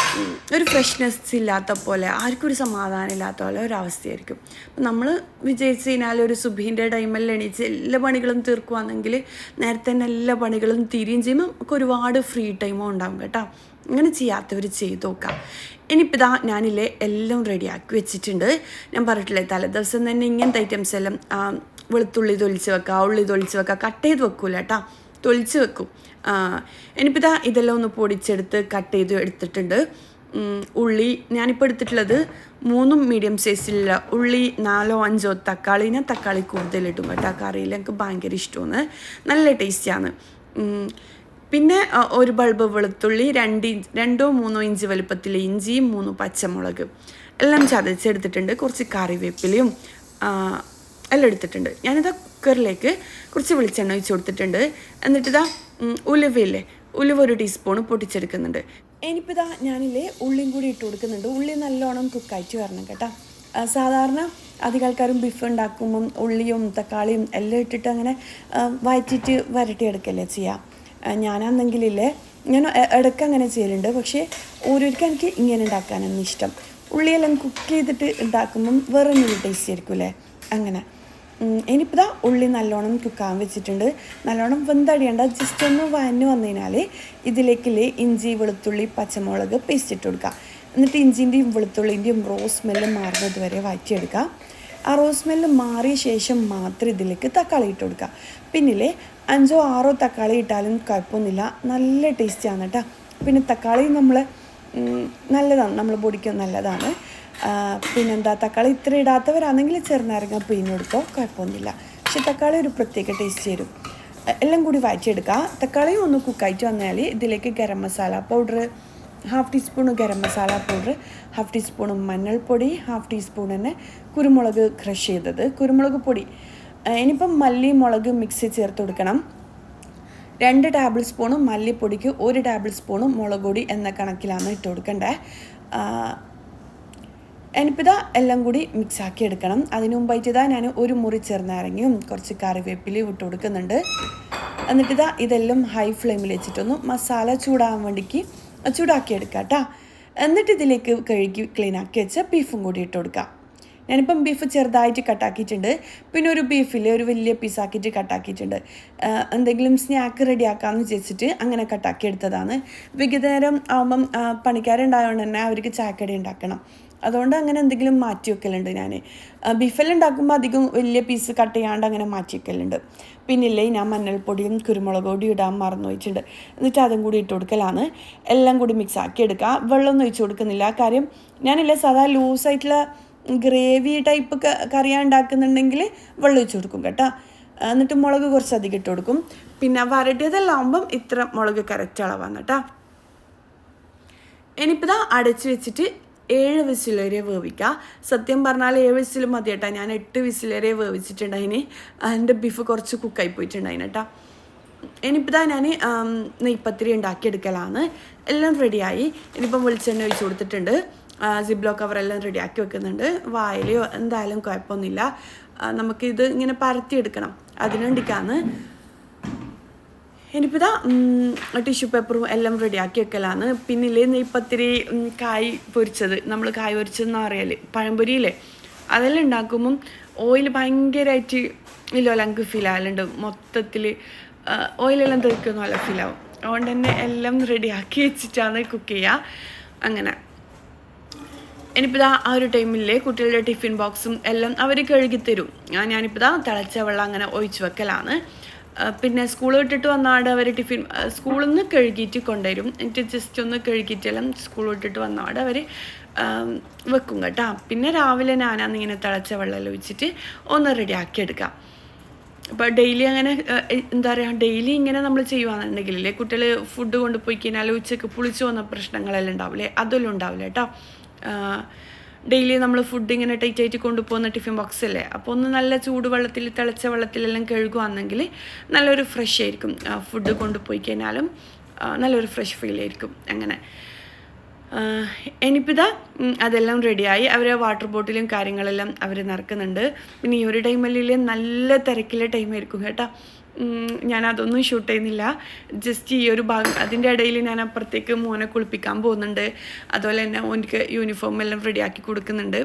ഒരു ഫ്രഷ്നെസ് ഇല്ലാത്ത പോലെ, ആർക്കും ഒരു സമാധാനം ഇല്ലാത്ത പോലെ ഒരവസ്ഥയായിരിക്കും. അപ്പം നമ്മൾ വിചാരിച്ച് കഴിഞ്ഞാൽ ഒരു സുബഹിൻ്റെ ടൈമിൽ എണീച്ച് എല്ലാ പണികളും തീർക്കുകയാണെങ്കിൽ നേരത്തെ തന്നെ എല്ലാ പണികളും തീരുകയും ചെയ്യുമ്പോൾ നമുക്ക് ഒരുപാട് ഫ്രീ ടൈമും ഉണ്ടാകും കേട്ടോ. അങ്ങനെ ചെയ്യാത്തവർ ചെയ്ത് നോക്കാം. ഇനിയിപ്പോൾ ഞാനില്ലേ എല്ലാം റെഡിയാക്കി വെച്ചിട്ടുണ്ട്. ഞാൻ പറഞ്ഞിട്ടില്ലേ തലേദിവസം തന്നെ ഇങ്ങനത്തെ ഐറ്റംസ് എല്ലാം വെളുത്തുള്ളി തൊലിച്ച് വെക്കുക, ഉള്ളി തൊലിച്ച് വെക്കുക, കട്ട് ചെയ്ത് വെക്കൂല കേട്ടോ, തൊലിച്ച് വെക്കും. ഇനിയിപ്പോൾ ഇതെല്ലാം ഒന്ന് പൊടിച്ചെടുത്ത് കട്ട് ചെയ്ത് എടുത്തിട്ടുണ്ട്. ഉള്ളി ഞാനിപ്പോൾ എടുത്തിട്ടുള്ളത് 3 മീഡിയം സൈസിലുള്ള ഉള്ളി, 4 5 തക്കാളി. ഞാൻ തക്കാളി കൂടുതലിട്ടും കേട്ടോ, കറിയിൽ എനിക്ക് ഭയങ്കര ഇഷ്ടമാണ്, നല്ല ടേസ്റ്റിയാണ്. പിന്നെ ഒരു ബൾബ് വെളുത്തുള്ളി, 2 3 ഇഞ്ച് വലുപ്പത്തിൽ ഇഞ്ചിയും 3 പച്ചമുളക് എല്ലാം ചതച്ചെടുത്തിട്ടുണ്ട്. കുറച്ച് കറിവേപ്പിലയും എല്ലാം എടുത്തിട്ടുണ്ട്. ഞാനിതാ കുക്കറിലേക്ക് കുറച്ച് വെളിച്ചെണ്ണ ഒഴിച്ച് കൊടുത്തിട്ടുണ്ട്. എന്നിട്ടിതാ ഉലുവ 1 ടീസ്പൂൺ പൊട്ടിച്ചെടുക്കുന്നുണ്ട്. ഇനിയിപ്പോൾ ഞാനില്ലേ ഉള്ളിയും കൂടി ഇട്ട് കൊടുക്കുന്നുണ്ട്. ഉള്ളി നല്ലോണം കുക്കായിട്ട് വരണം കേട്ടോ. സാധാരണ അധികം ആൾക്കാരും ബീഫ് ഉണ്ടാക്കുമ്പം ഉള്ളിയും തക്കാളിയും എല്ലാം ഇട്ടിട്ട് അങ്ങനെ വഴറ്റിയിട്ട് വരട്ടിയെടുക്കല്ലേ ചെയ്യുക. ഞാനാണെങ്കിലില്ലേ ഞാൻ ഇടയ്ക്ക് അങ്ങനെ ചെയ്യലുണ്ട്. പക്ഷേ ഓരോരുത്തർക്ക് എനിക്ക് ഇങ്ങനെ ഉണ്ടാക്കാനാണ് ഇഷ്ടം. ഉള്ളിയെല്ലാം കുക്ക് ചെയ്തിട്ട് ഉണ്ടാക്കുമ്പം വേറെ ഒരു ടേസ്റ്റ് ആയിരിക്കും അല്ലേ. അങ്ങനെ ഇനിയിപ്പോൾ ഉള്ളി നല്ലോണം കുക്കാൻ വെച്ചിട്ടുണ്ട്. നല്ലോണം വെന്തടിയേണ്ട, ജസ്റ്റ് ഒന്ന് വഴന്ന് വന്നു കഴിഞ്ഞാൽ ഇതിലേക്ക് ഇഞ്ചി വെളുത്തുള്ളി പച്ചമുളക് പേസ്റ്റ് ഇട്ട് കൊടുക്കുക. എന്നിട്ട് ഇഞ്ചിൻ്റെയും വെളുത്തുള്ളിൻ്റെയും റോസ് സ്മെല്ല് മാറുന്നത് വരെ വഴറ്റിയെടുക്കുക. ആ റോസ് സ്മെല്ല് മാറിയ ശേഷം മാത്രം ഇതിലേക്ക് തക്കാളി ഇട്ട് കൊടുക്കുക. പിന്നിലെ 5-6 തക്കാളി ഇട്ടാലും കുഴപ്പമൊന്നുമില്ല, നല്ല ടേസ്റ്റാണ് കേട്ടോ. പിന്നെ തക്കാളി നല്ലതാണ്, നമ്മൾ ബോഡിക്ക് നല്ലതാണ്. പിന്നെന്താ, തക്കാളി ഇത്ര ഇടാത്തവരാണെങ്കിൽ ചെറുനാരങ്ങ പിഴിഞ്ഞ് കൊടുത്തോ, കുഴപ്പമൊന്നുമില്ല. പക്ഷെ തക്കാളി ഒരു പ്രത്യേക ടേസ്റ്റ് വരും. എല്ലാം കൂടി വഴറ്റിയെടുക്കുക. തക്കാളി ഒന്ന് കുക്കായിട്ട് വന്നാൽ ഇതിലേക്ക് garam masala powder 1/2 teaspoon, garam masala powder 1/2 teaspoon, മഞ്ഞൾപ്പൊടി 1/2 ടീസ്പൂൺ തന്നെ, കുരുമുളക് ക്രഷ് ചെയ്തത്, കുരുമുളക് പൊടി. ഇനിയിപ്പം മല്ലി മുളക് മിക്സ് ചേർത്ത് കൊടുക്കണം. 2 ടേബിൾ സ്പൂൺ മല്ലിപ്പൊടിക്ക് 1 ടേബിൾ സ്പൂൺ മുളക് പൊടി എന്ന കണക്കിലാണ് ഇട്ട് കൊടുക്കേണ്ടത്. എനിക്കിത് എല്ലാം കൂടി മിക്സാക്കി എടുക്കണം. അതിന് മുമ്പായിട്ട് ഞാൻ 1 മുറി ചെറുനാരങ്ങയും കുറച്ച് കറിവേപ്പിലയും ഇട്ട് കൊടുക്കുന്നുണ്ട്. എന്നിട്ട് ഇതെല്ലാം ഹൈ ഫ്ലെയിമിൽ വെച്ചിട്ടൊന്ന് മസാല ചൂടാകാൻ വേണ്ടിക്ക് ചൂടാക്കി എടുക്കാം കേട്ടോ. എന്നിട്ട് ഇതിലേക്ക് കഴുകി ക്ലീനാക്കി വെച്ച ബീഫും കൂടി ഇട്ട് കൊടുക്കാം. ഞാനിപ്പം ബീഫ് ചെറുതായിട്ട് കട്ടാക്കിയിട്ടുണ്ട്. പിന്നെ ഒരു ബീഫിൽ ഒരു വലിയ പീസാക്കിയിട്ട് കട്ടാക്കിയിട്ടുണ്ട്. എന്തെങ്കിലും സ്നാക്ക് റെഡിയാക്കാമെന്ന് വിചാരിച്ചിട്ട് അങ്ങനെ കട്ടാക്കി എടുത്തതാണ്. വൈകുന്നേരം ആകുമ്പം പണിക്കാരുണ്ടായതുകൊണ്ട് തന്നെ അവർക്ക് ചായക്കടി ഉണ്ടാക്കണം. അതുകൊണ്ട് അങ്ങനെ എന്തെങ്കിലും മാറ്റി വെക്കലുണ്ട്. ഞാൻ ബീഫെല്ലാം ഉണ്ടാക്കുമ്പോൾ അധികം വലിയ പീസ് കട്ട് ചെയ്യാണ്ട് അങ്ങനെ മാറ്റി വെക്കലുണ്ട്. പിന്നില്ലേ, ഞാൻ മഞ്ഞൾപ്പൊടിയും കുരുമുളക് പൊടിയും ഇടാൻ മറന്നു വെച്ചിട്ടുണ്ട്. എന്നിട്ട് അതും കൂടി ഇട്ട് കൊടുക്കലാണ്. എല്ലാം കൂടി മിക്സ് ആക്കി എടുക്കുക. വെള്ളമൊന്നും ഒഴിച്ച് കൊടുക്കുന്നില്ല. കാര്യം ഞാനില്ലേ സാധാ ലൂസായിട്ടുള്ള ഗ്രേവി ടൈപ്പ് കറിയാണ് ഉണ്ടാക്കുന്നുണ്ടെങ്കിൽ വെള്ളം ഒഴിച്ച് കൊടുക്കും കേട്ടോ. എന്നിട്ട് മുളക് കുറച്ച് അധികം ഇട്ട് കൊടുക്കും. പിന്നെ വരട്ടിയതെല്ലാം ആകുമ്പം ഇത്ര മുളക് കറക്റ്റ് അളവാണ് കേട്ടോ. ഇനിയിപ്പോൾ അടച്ച് വെച്ചിട്ട് 7 വിസിൽ വരെ വേവിക്കുക. സത്യം പറഞ്ഞാൽ 7 വിസിൽ മതി കേട്ടോ. ഞാൻ 8 വിസിൽ വരെ വേവിച്ചിട്ടുണ്ടായിന്. എൻ്റെ ബീഫ് കുറച്ച് കുക്കായി പോയിട്ടുണ്ടായിന് കേട്ടോ. ഇനിയിപ്പോൾ ഞാൻ നെയ്പത്തിരി ഉണ്ടാക്കിയെടുക്കലാണ്. എല്ലാം റെഡിയായി. ഇനിയിപ്പം വെളിച്ചെണ്ണ ഒഴിച്ച് കൊടുത്തിട്ടുണ്ട്. സിബ്ലോ കവറെല്ലാം റെഡിയാക്കി വെക്കുന്നുണ്ട്. വായിലയോ എന്തായാലും കുഴപ്പമൊന്നുമില്ല. നമുക്കിത് ഇങ്ങനെ പരത്തിയെടുക്കണം, അതിനുവേണ്ടിക്കാണ്. ഇനിയിപ്പോൾ ടിഷ്യൂ പേപ്പറും എല്ലാം റെഡിയാക്കി വെക്കലാണ്. പിന്നില്ലേ നെയ്പത്തിരി കായ് പൊരിച്ചത്, നമ്മൾ കായ് പൊരിച്ചതെന്ന് അറിയാൽ പഴംപൊരിയില്ലേ, അതെല്ലാം ഉണ്ടാക്കുമ്പം ഓയിൽ ഭയങ്കരമായിട്ട് ഇല്ലല്ലോ എനിക്ക് ഫീൽ ആകലുണ്ട്. മൊത്തത്തിൽ ഓയിലെല്ലാം തെറിക്കുന്ന പോലെ ഫീലാവും. അതുകൊണ്ട് തന്നെ എല്ലാം റെഡിയാക്കി വെച്ചിട്ടാണ് കുക്ക് ചെയ്യുക. അങ്ങനെ ഇനിയിപ്പോൾ ആ ഒരു ടൈമിൽ കുട്ടികളുടെ ടിഫിൻ ബോക്സും എല്ലാം അവർ കഴുകിത്തരും. ഞാനിപ്പോൾ തിളച്ച വെള്ളം അങ്ങനെ ഒഴിച്ച് വെക്കലാണ്. പിന്നെ സ്കൂൾ വിട്ടിട്ട് വന്നാട് അവർ സ്കൂളിൽ നിന്ന് കഴുകിയിട്ട് കൊണ്ടുവരും. എന്നിട്ട് ജസ്റ്റ് ഒന്ന് കഴുകിയിട്ടെല്ലാം സ്കൂൾ വിട്ടിട്ട് വന്നാട് അവർ വെക്കും കേട്ടോ. പിന്നെ രാവിലെ ഞാനാണ് ഇങ്ങനെ തിളച്ച വെള്ളം ഒഴിച്ചിട്ട് ഒന്ന് റെഡിയാക്കി എടുക്കാം. അപ്പോൾ ഡെയിലി അങ്ങനെ എന്താ പറയുക, ഡെയിലി ഇങ്ങനെ നമ്മൾ ചെയ്യുകയാണെന്നുണ്ടെങ്കിലേ കുട്ടികൾ ഫുഡ് കൊണ്ടുപോയി കഴിഞ്ഞാൽ ഉച്ചയ്ക്ക് പുളിച്ചു വന്ന പ്രശ്നങ്ങളെല്ലാം ഉണ്ടാവില്ലേ, അതെല്ലാം ഉണ്ടാവില്ല കേട്ടോ. ഡെയിലി നമ്മൾ ഫുഡ് ഇങ്ങനെ ടൈറ്റായിട്ട് കൊണ്ടുപോകുന്ന ടിഫിൻ ബോക്സ് അല്ലേ, അപ്പോൾ ഒന്ന് നല്ല ചൂടുവെള്ളത്തിൽ തിളച്ച വെള്ളത്തിലെല്ലാം കഴുകുകയാണെങ്കിൽ നല്ലൊരു ഫ്രഷ് ആയിരിക്കും. ഫുഡ് കൊണ്ടുപോയി കഴിഞ്ഞാലും നല്ലൊരു ഫ്രഷ് ഫീൽ ആയിരിക്കും. അങ്ങനെ ഇനിയിപ്പോൾ അതെല്ലാം റെഡിയായി. അവർ വാട്ടർ ബോട്ടിലും കാര്യങ്ങളെല്ലാം അവർ നിറക്കുന്നുണ്ട്. പിന്നെ ഈ ഒരു ടൈമിൽ നല്ല തിരക്കിലെ ടൈമായിരിക്കും കേട്ടോ. ഞാനതൊന്നും ഷൂട്ട് ചെയ്യുന്നില്ല. ജസ്റ്റ് ഈ ഒരു ഭാഗം, അതിൻ്റെ ഇടയിൽ ഞാൻ അപ്പുറത്തേക്ക് മോനെ കുളിപ്പിക്കാൻ പോകുന്നുണ്ട്. അതുപോലെ തന്നെ ഓനിക്ക് യൂണിഫോം എല്ലാം റെഡിയാക്കി കൊടുക്കുന്നുണ്ട്.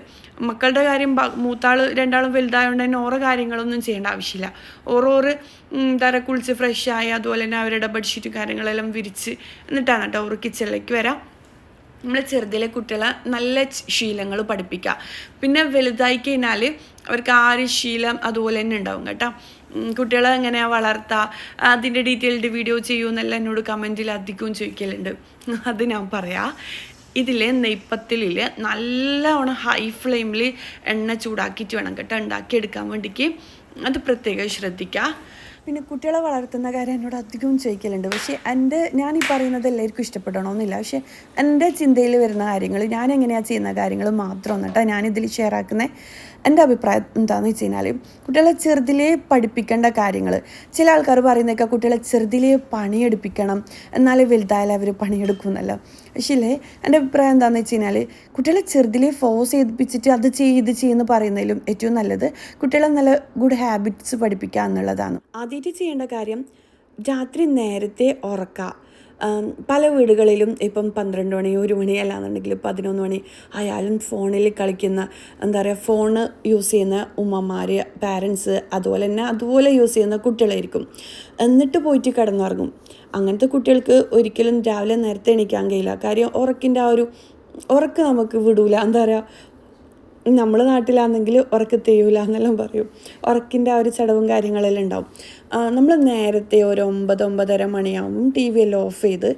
മക്കളുടെ കാര്യം മൂത്താൾ 2ആളും വലുതായതുകൊണ്ട് തന്നെ ഓരോ കാര്യങ്ങളൊന്നും ചെയ്യേണ്ട ആവശ്യമില്ല. ഓരോറ് കുളിച്ച് ഫ്രഷായി അതുപോലെ തന്നെ അവരുടെ ബെഡ്ഷീറ്റും കാര്യങ്ങളെല്ലാം വിരിച്ച് എന്നിട്ടാണ് കേട്ടോ ഓരോ കിച്ചണിലേക്ക് വരാം. നമ്മൾ ചെറുതിലെ കുട്ടികളെ നല്ല ശീലങ്ങൾ പഠിപ്പിക്കുക. പിന്നെ വലുതായി കഴിഞ്ഞാൽ അവർക്ക് ആ ഒരു ശീലം അതുപോലെ തന്നെ ഉണ്ടാവും കേട്ടോ. കുട്ടികളെ എങ്ങനെയാണ് വളർത്തുക, അതിൻ്റെ ഡീറ്റെയിൽഡ് വീഡിയോ ചെയ്യുമെന്നെല്ലാം എന്നോട് കമൻറ്റിൽ അധികവും ചോദിക്കലുണ്ട്. അത് ഞാൻ പറയാം. ഇതിൽ നെയ്പ്പത്തിലിൽ നല്ലവണ്ണം ഹൈ ഫ്ലെയിമിൽ എണ്ണ ചൂടാക്കിയിട്ട് വേണം കേട്ടോ ഉണ്ടാക്കിയെടുക്കാൻ വേണ്ടിക്ക്. അത് പ്രത്യേകം ശ്രദ്ധിക്കുക. പിന്നെ കുട്ടികളെ വളർത്തുന്ന കാര്യം എന്നോട് അധികവും ചോദിക്കലുണ്ട്. പക്ഷേ ഞാനീ പറയുന്നത് എല്ലാവർക്കും ഇഷ്ടപ്പെടണമെന്നില്ല. പക്ഷേ എൻ്റെ ചിന്തയിൽ വരുന്ന കാര്യങ്ങൾ, ഞാൻ എങ്ങനെയാണ് ചെയ്യുന്ന കാര്യങ്ങൾ മാത്രമാണ് കേട്ടോ ഞാനിതിൽ ഷെയർ ആക്കുന്നത്. എൻ്റെ അഭിപ്രായം എന്താണെന്ന് വെച്ച് കഴിഞ്ഞാൽ കുട്ടികളെ ചെറുതിലേ പഠിപ്പിക്കേണ്ട കാര്യങ്ങൾ. ചില ആൾക്കാർ പറയുന്നതൊക്കെ കുട്ടികളെ ചെറുതിലേ പണിയെടുപ്പിക്കണം, എന്നാലേ വലുതായാലും അവർ പണിയെടുക്കുമെന്നല്ലോ. പക്ഷേ എൻ്റെ അഭിപ്രായം എന്താണെന്ന് വെച്ച് കഴിഞ്ഞാൽ കുട്ടികളെ ചെറുതിലേ ഫോഴ്സ് ചെയ്യിപ്പിച്ചിട്ട് അത് ഇത് ചെയ്യുമെന്ന് പറയുന്നതിലും ഏറ്റവും നല്ലത് കുട്ടികളെ നല്ല ഗുഡ് ഹാബിറ്റ്സ് പഠിപ്പിക്കുക എന്നുള്ളതാണ്. ആദ്യമായിട്ട് ചെയ്യേണ്ട കാര്യം രാത്രി നേരത്തെ ഉറക്കുക. പല വീടുകളിലും ഇപ്പം 12 മണി 1 മണി അല്ലാന്നുണ്ടെങ്കിൽ 11 മണി ആയാലും ഫോണിൽ കളിക്കുന്ന എന്താ പറയുക ഫോണ് യൂസ് ചെയ്യുന്ന ഉമ്മമാർ പാരൻസ് അതുപോലെ യൂസ് ചെയ്യുന്ന കുട്ടികളായിരിക്കും. എന്നിട്ട് പോയിട്ട് കിടന്നുറങ്ങും. അങ്ങനത്തെ കുട്ടികൾക്ക് ഒരിക്കലും രാവിലെ നേരത്തെ എണീക്കാൻ കഴിയില്ല. കാര്യം ഉറക്കം നമുക്ക് വിടൂല. എന്താ പറയുക, നമ്മളെ നാട്ടിലാണെങ്കിൽ ഉറക്കം തെയ്യൂല എന്നെല്ലാം പറയും. ഉറക്കിൻ്റെ ആ ഒരു ചടവും കാര്യങ്ങളെല്ലാം ഉണ്ടാവും. നമ്മൾ നേരത്തെ ഒരു 9-9:30 മണിയാകുമ്പം ടി വി എല്ലാം ഓഫ് ചെയ്ത്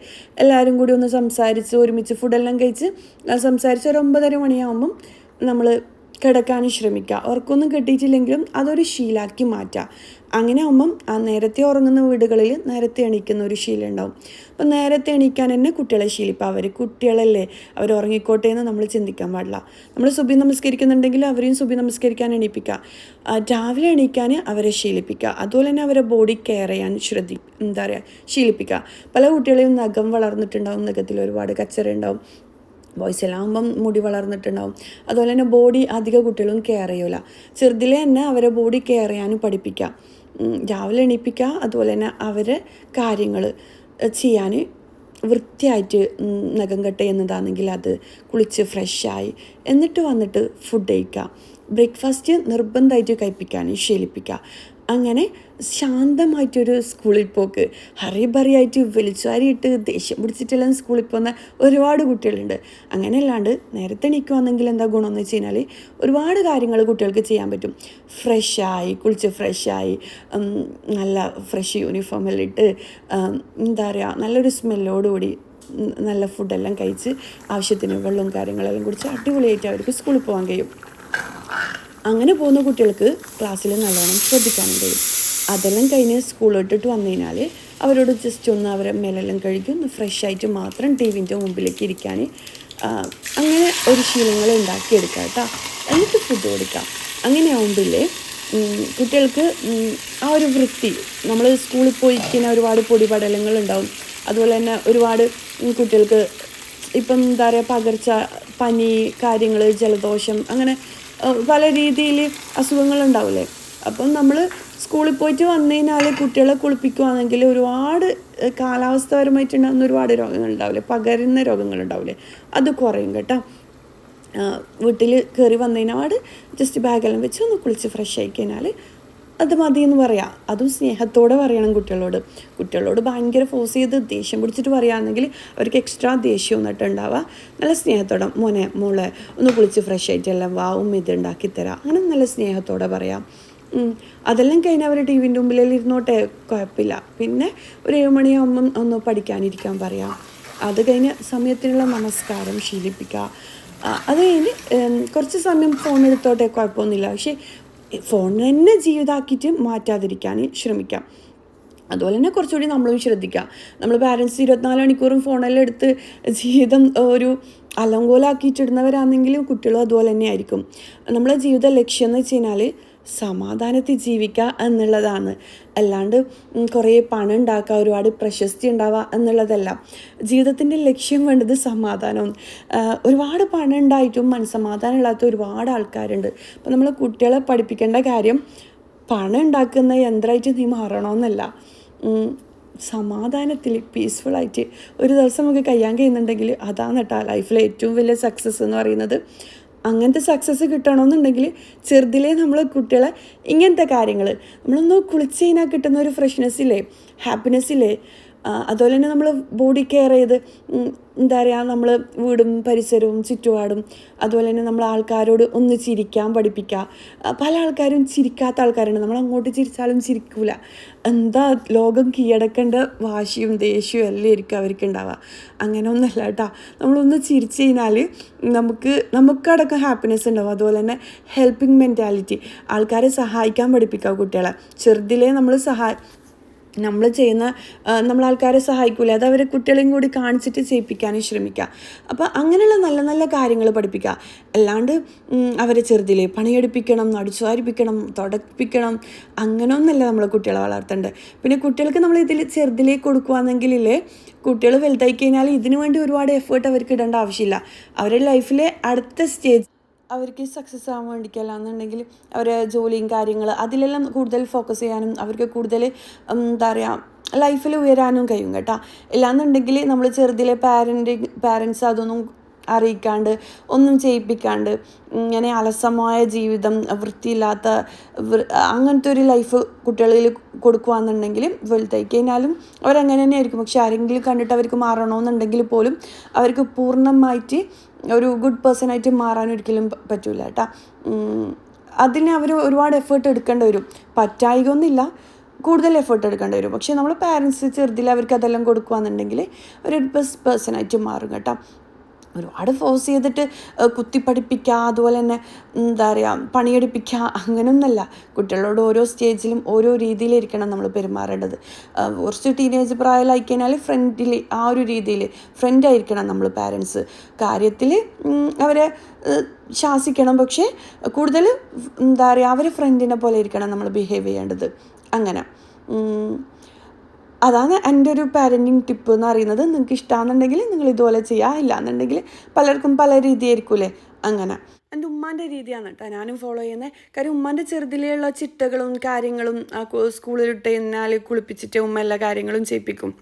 എല്ലാവരും കൂടി ഒന്ന് സംസാരിച്ച് ഒരുമിച്ച് ഫുഡെല്ലാം കഴിച്ച് സംസാരിച്ച് ഒരു 9:30 മണിയാകുമ്പം നമ്മൾ കിടക്കാനും ശ്രമിക്കുക. ഉറക്കമൊന്നും കിട്ടിയിട്ടില്ലെങ്കിലും അതൊരു ശീലമാക്കി മാറ്റുക. അങ്ങനെ ആകുമ്പം ആ നേരത്തെ ഉറങ്ങുന്ന വീടുകളിൽ നേരത്തെ എണീക്കുന്ന ഒരു ശീലം ഉണ്ടാവും. അപ്പം നേരത്തെ എണീക്കാൻ തന്നെ കുട്ടികളെ ശീലിപ്പോൾ അവർ കുട്ടികളല്ലേ, അവർ ഉറങ്ങിക്കോട്ടെ എന്ന് നമ്മൾ ചിന്തിക്കാൻ പാടില്ല. നമ്മൾ സുബഹി നമസ്കരിക്കുന്നുണ്ടെങ്കിൽ അവരെയും സുബഹി നമസ്കരിക്കാൻ എണീപ്പിക്കുക. രാവിലെ എണീക്കാൻ അവരെ ശീലിപ്പിക്കുക. അതുപോലെ തന്നെ അവരെ ബോഡി കെയർ ചെയ്യാൻ ശീലിപ്പിക്കുക. പല കുട്ടികളെയും നഖം വളർന്നിട്ടുണ്ടാവും, നഖത്തിൽ ഒരുപാട് കച്ചറ ഉണ്ടാവും. ബോയ്സിലാകുമ്പം മുടി വളർന്നിട്ടുണ്ടാവും. അതുപോലെ തന്നെ ബോഡി അധിക കുട്ടികളും കെയർ ചെയ്യൂല. ചെറുതിലെ തന്നെ അവരെ ബോഡി കെയർ ചെയ്യാനും പഠിപ്പിക്കുക. രാവിലെ എണീപ്പിക്കുക. അതുപോലെ തന്നെ അവരെ കാര്യങ്ങൾ ചെയ്യാൻ വൃത്തിയായിട്ട് നഖം കട്ട് ചെയ്യുന്നതാണെങ്കിൽ അത് കുളിച്ച് ഫ്രഷായി എന്നിട്ട് വന്നിട്ട് ഫുഡ് കഴിക്കുക. ബ്രേക്ക്ഫാസ്റ്റ് നിർബന്ധമായിട്ട് കഴിപ്പിക്കാൻ ശീലിപ്പിക്കുക. അങ്ങനെ ശാന്തമായിട്ടൊരു സ്കൂളിൽ പോക്ക്, ഹറിബറിയായിട്ട് വലിച്ചുവാരിയിട്ട് ദേഷ്യം പിടിച്ചിട്ടെല്ലാം സ്കൂളിൽ പോകുന്ന ഒരുപാട് കുട്ടികളുണ്ട്. അങ്ങനെ അല്ലാണ്ട് നേരത്തെ എണീക്കുവാണെങ്കിൽ എന്താ ഗുണമെന്ന് വെച്ച് കഴിഞ്ഞാൽ ഒരുപാട് കാര്യങ്ങൾ കുട്ടികൾക്ക് ചെയ്യാൻ പറ്റും. കുളിച്ച് ഫ്രഷായി നല്ല ഫ്രഷ് യൂണിഫോമെല്ലാം ഇട്ട് എന്താ പറയുക നല്ലൊരു സ്മെല്ലോടുകൂടി നല്ല ഫുഡെല്ലാം കഴിച്ച് ആവശ്യത്തിന് വെള്ളവും കാര്യങ്ങളെല്ലാം കുടിച്ച് അടിപൊളിയായിട്ട് അവർക്ക് സ്കൂളിൽ പോകാൻ കഴിയും. അങ്ങനെ പോകുന്ന കുട്ടികൾക്ക് ക്ലാസ്സിൽ നല്ലോണം ശ്രദ്ധിക്കാനും കഴിയും. അതെല്ലാം കഴിഞ്ഞ് സ്കൂൾ ഇട്ടിട്ട് വന്നു കഴിഞ്ഞാൽ അവരോട് ജസ്റ്റ് ഒന്ന് അവരെ മേലെല്ലാം കഴുകി ഒന്ന് ഫ്രഷായിട്ട് മാത്രം ടി വിൻ്റെ മുമ്പിലേക്ക് ഇരിക്കാൻ അങ്ങനെ ഒരു ശീലങ്ങൾ ഉണ്ടാക്കിയെടുക്കുക കേട്ടോ. എന്നിട്ട് ഫുഡ് കൊടുക്കാം. അങ്ങനെ ആകുമ്പില്ലേ കുട്ടികൾക്ക് ആ ഒരു വൃത്തി, നമ്മൾ സ്കൂളിൽ പോയിക്കുന്ന ഒരുപാട് പൊടിപടലങ്ങൾ ഉണ്ടാവും. അതുപോലെ തന്നെ ഒരുപാട് കുട്ടികൾക്ക് ഇപ്പം എന്താ പറയുക പനി കാര്യങ്ങൾ, ജലദോഷം, അങ്ങനെ പല രീതിയിൽ അസുഖങ്ങളുണ്ടാവില്ലേ. അപ്പം നമ്മൾ സ്കൂളിൽ പോയിട്ട് വന്നു കഴിഞ്ഞാൽ കുട്ടികളെ കുളിപ്പിക്കുകയാണെങ്കിൽ ഒരുപാട് കാലാവസ്ഥപരമായിട്ടുണ്ടാകുന്ന ഒരുപാട് രോഗങ്ങളുണ്ടാവില്ലേ, പകരുന്ന രോഗങ്ങളുണ്ടാവില്ലേ, അത് കുറയും കേട്ടോ. വീട്ടിൽ കയറി വന്നു കഴിഞ്ഞാൽ ജസ്റ്റ് ബാഗെല്ലാം വെച്ച് ഒന്ന് കുളിച്ച് ഫ്രഷ് ആയി കഴിഞ്ഞാൽ അത് മതിയെന്ന് പറയാം. അതും സ്നേഹത്തോടെ പറയണം കുട്ടികളോട് ഭയങ്കര ഫോഴ്സ് ചെയ്ത് ദേഷ്യം പിടിച്ചിട്ട് പറയുകയാണെങ്കിൽ അവർക്ക് എക്സ്ട്രാ ദേഷ്യം എന്നിട്ടുണ്ടാവുക. നല്ല സ്നേഹത്തോടെ മോളെ ഒന്ന് കുളിച്ച് ഫ്രഷ് ആയിട്ടെല്ലാം ഇത് ഉണ്ടാക്കിത്തരാം, അങ്ങനെ നല്ല സ്നേഹത്തോടെ പറയാം. അതെല്ലാം കഴിഞ്ഞ് അവർ ടി വിൻ്റെ മുമ്പിലെല്ലാം ഇരുന്നോട്ടെ, കുഴപ്പമില്ല. പിന്നെ ഒരു 7 മണിയാകുമ്പം ഒന്ന് പഠിക്കാനിരിക്കാൻ പറയാം. അത് കഴിഞ്ഞ് സമയത്തിനുള്ള നമസ്കാരം ശീലിപ്പിക്കുക. അത് കഴിഞ്ഞ് കുറച്ച് സമയം ഫോൺ എടുത്തോട്ടെ, കുഴപ്പമൊന്നുമില്ല. പക്ഷേ ഫോൺ തന്നെ ജീവിതമാക്കിയിട്ട് മാറ്റാതിരിക്കാൻ ശ്രമിക്കാം. അതുപോലെ തന്നെ കുറച്ചുകൂടി നമ്മളും ശ്രദ്ധിക്കുക. നമ്മൾ പാരൻസ് 24 മണിക്കൂറും ഫോണെല്ലാം എടുത്ത് ജീവിതം ഒരു അലങ്കോലാക്കിയിട്ടിടുന്നവരാണെങ്കിലും കുട്ടികളും അതുപോലെ തന്നെ ആയിരിക്കും. നമ്മളെ ജീവിത ലക്ഷ്യം എന്ന് വെച്ച് കഴിഞ്ഞാൽ സമാധാനത്തിൽ ജീവിക്കുക എന്നുള്ളതാണ്. അല്ലാണ്ട് കുറേ പണം ഉണ്ടാക്കുക, ഒരുപാട് പ്രശസ്തി ഉണ്ടാവുക എന്നുള്ളതല്ല. ജീവിതത്തിൻ്റെ ലക്ഷ്യം വേണ്ടത് സമാധാനം. ഒരുപാട് പണം ഉണ്ടായിട്ടും മനസ്സമാധാനം ഇല്ലാത്ത ഒരുപാട് ആൾക്കാരുണ്ട്. അപ്പം നമ്മൾ കുട്ടികളെ പഠിപ്പിക്കേണ്ട കാര്യം പണം ഉണ്ടാക്കുന്ന യന്ത്രമായിട്ട് നീ മാറണമെന്നല്ല, സമാധാനത്തിൽ പീസ്ഫുള്ളായിട്ട് ഒരു ദിവസം നമുക്ക് കഴിയാൻ കഴിയുന്നുണ്ടെങ്കിൽ അതാണ് കേട്ടോ ലൈഫിലെ ഏറ്റവും വലിയ സക്സസ് എന്ന് പറയുന്നത്. അങ്ങനത്തെ സക്സസ് കിട്ടണമെന്നുണ്ടെങ്കിൽ ചെറുതിലേ നമ്മൾ കുട്ടികളെ ഇങ്ങനത്തെ കാര്യങ്ങൾ നമ്മളൊന്ന് കുളിച്ച് കഴിഞ്ഞാൽ കിട്ടുന്ന ഒരു ഫ്രഷ്നെസ് ഇല്ലേ, ഹാപ്പിനെസ് ഇല്ലേ, അതുപോലെ തന്നെ നമ്മൾ ബോഡി കെയർ ചെയ്ത് എന്താ പറയുക നമ്മൾ വീടും പരിസരവും ചുറ്റുപാടും അതുപോലെ തന്നെ നമ്മൾ ആൾക്കാരോട് ഒന്ന് ചിരിക്കാൻ പഠിപ്പിക്കുക. പല ആൾക്കാരും ചിരിക്കാത്ത ആൾക്കാരുണ്ട്. നമ്മൾ അങ്ങോട്ട് ചിരിച്ചാലും ചിരിക്കൂല. എന്താ ലോകം കീഴടക്കേണ്ട വാശിയും ദേഷ്യവും എല്ലാം ആയിരിക്കും അവർക്ക് ഉണ്ടാവുക. അങ്ങനെ ഒന്നല്ല കേട്ടോ. നമ്മളൊന്ന് ചിരിച്ചു കഴിഞ്ഞാൽ നമുക്കടക്കം ഹാപ്പിനെസ് ഉണ്ടാവും. അതുപോലെ തന്നെ ഹെൽപ്പിംഗ് മെൻറ്റാലിറ്റി, ആൾക്കാരെ സഹായിക്കാൻ പഠിപ്പിക്കുക കുട്ടികളെ. ചെറുതിലേ നമ്മൾ ചെയ്യുന്ന നമ്മൾ ആൾക്കാരെ സഹായിക്കൂലേ, അത് അവരെ കുട്ടികളെയും കൂടി കാണിച്ചിട്ട് ചെയ്യിപ്പിക്കാനും ശ്രമിക്കുക. അപ്പോൾ അങ്ങനെയുള്ള നല്ല നല്ല കാര്യങ്ങൾ പഠിപ്പിക്കുക. അല്ലാണ്ട് അവരെ ചെറുതിലേ പണിയെടുപ്പിക്കണം, അടിച്ചുവാരിപ്പിക്കണം, തുടപ്പിക്കണം, അങ്ങനെയൊന്നല്ല നമ്മൾ കുട്ടികളെ വളർത്തേണ്ടത്. പിന്നെ കുട്ടികൾക്ക് നമ്മൾ ഇതിൽ ചെറുതിലേ കൊടുക്കുകയാണെങ്കിലേ കുട്ടികൾ വലുതായി കഴിഞ്ഞാൽ ഇതിനു വേണ്ടി ഒരുപാട് എഫേർട്ട് അവർക്ക് ഇടേണ്ട ആവശ്യമില്ല. അവരുടെ ലൈഫിലെ അടുത്ത സ്റ്റേജ് അവർക്ക് സക്സസ് ആവാൻ വേണ്ടിക്കല്ല എന്നുണ്ടെങ്കിൽ അവരെ ജോലിയും കാര്യങ്ങൾ അതിലെല്ലാം കൂടുതൽ ഫോക്കസ് ചെയ്യാനും അവർക്ക് കൂടുതൽ എന്താ പറയുക ലൈഫിൽ ഉയരാനും കഴിയും കേട്ടോ. ഇല്ലാന്നുണ്ടെങ്കിൽ നമ്മൾ ചെറുതിലെ പാരൻസ് അതൊന്നും അറിയിക്കാണ്ട് ഒന്നും ചെയ്യിപ്പിക്കാണ്ട് ഇങ്ങനെ അലസമായ ജീവിതം, വൃത്തിയില്ലാത്ത അങ്ങനത്തെ ഒരു ലൈഫ് കുട്ടികളിൽ കൊടുക്കുകയെന്നുണ്ടെങ്കിൽ വലുതായി കഴിഞ്ഞാലും അവരങ്ങനെ തന്നെ ആയിരിക്കും. പക്ഷെ ആരെങ്കിലും കണ്ടിട്ട് അവർക്ക് മാറണമെന്നുണ്ടെങ്കിൽ പോലും അവർക്ക് പൂർണ്ണമായിട്ട് ഒരു ഗുഡ് പേഴ്സണായിട്ട് മാറാൻ ഒരിക്കലും പറ്റില്ല കേട്ടോ. അതിന് അവർ ഒരുപാട് എഫേർട്ട് എടുക്കേണ്ടി വരും. പറ്റായികയൊന്നുമില്ല, കൂടുതൽ എഫേർട്ട് എടുക്കേണ്ടി വരും. പക്ഷേ നമ്മൾ പാരൻസ് ചെറുതിൽ അവർക്ക് അതെല്ലാം കൊടുക്കുകയെന്നുണ്ടെങ്കിൽ ഒരു ബെസ്റ്റ് പേഴ്സണായിട്ട് മാറും കേട്ടോ. ഒരുപാട് ഫോഴ്സ് ചെയ്തിട്ട് കുത്തിപ്പഠിപ്പിക്കുക, അതുപോലെ തന്നെ എന്താ പറയുക പണിയെടുപ്പിക്കുക, അങ്ങനെയൊന്നുമല്ല. കുട്ടികളോട് ഓരോ സ്റ്റേജിലും ഓരോ രീതിയിലിരിക്കണം നമ്മൾ പെരുമാറേണ്ടത്. കുറച്ച് ടീനേജ് പ്രായമായി കഴിഞ്ഞാൽ ഫ്രണ്ടിൽ ആ ഒരു രീതിയിൽ ഫ്രണ്ടായിരിക്കണം നമ്മൾ പാരൻസ്. കാര്യത്തിൽ അവരെ ശാസിക്കണം, പക്ഷേ കൂടുതൽ എന്താ പറയുക അവരെ ഫ്രണ്ടിനെ പോലെ ഇരിക്കണം നമ്മൾ ബിഹേവ് ചെയ്യേണ്ടത്. അങ്ങനെ അതാണ് എൻ്റെ ഒരു പാരൻറ്റിങ് ടിപ്പ് എന്ന് പറയുന്നത്. നിങ്ങൾക്ക് ഇഷ്ടമാണെന്നുണ്ടെങ്കിൽ നിങ്ങൾ ഇതുപോലെ ചെയ്യുക, ഇല്ലയെന്നുണ്ടെങ്കിൽ പലർക്കും പല രീതിയായിരിക്കൂലേ. അങ്ങനെ എൻ്റെ ഉമ്മാൻ്റെ രീതിയാണ് കേട്ടോ ഞാനും ഫോളോ ചെയ്യുന്നത്. കാര്യം ഉമ്മാൻ്റെ ചെറുതിലുള്ള ചിട്ടകളും കാര്യങ്ങളും സ്കൂളിലിട്ട് കഴിഞ്ഞാൽ കുളിപ്പിച്ചിട്ട് ഉമ്മ എല്ലാ കാര്യങ്ങളും ചെയ്യിപ്പിക്കും.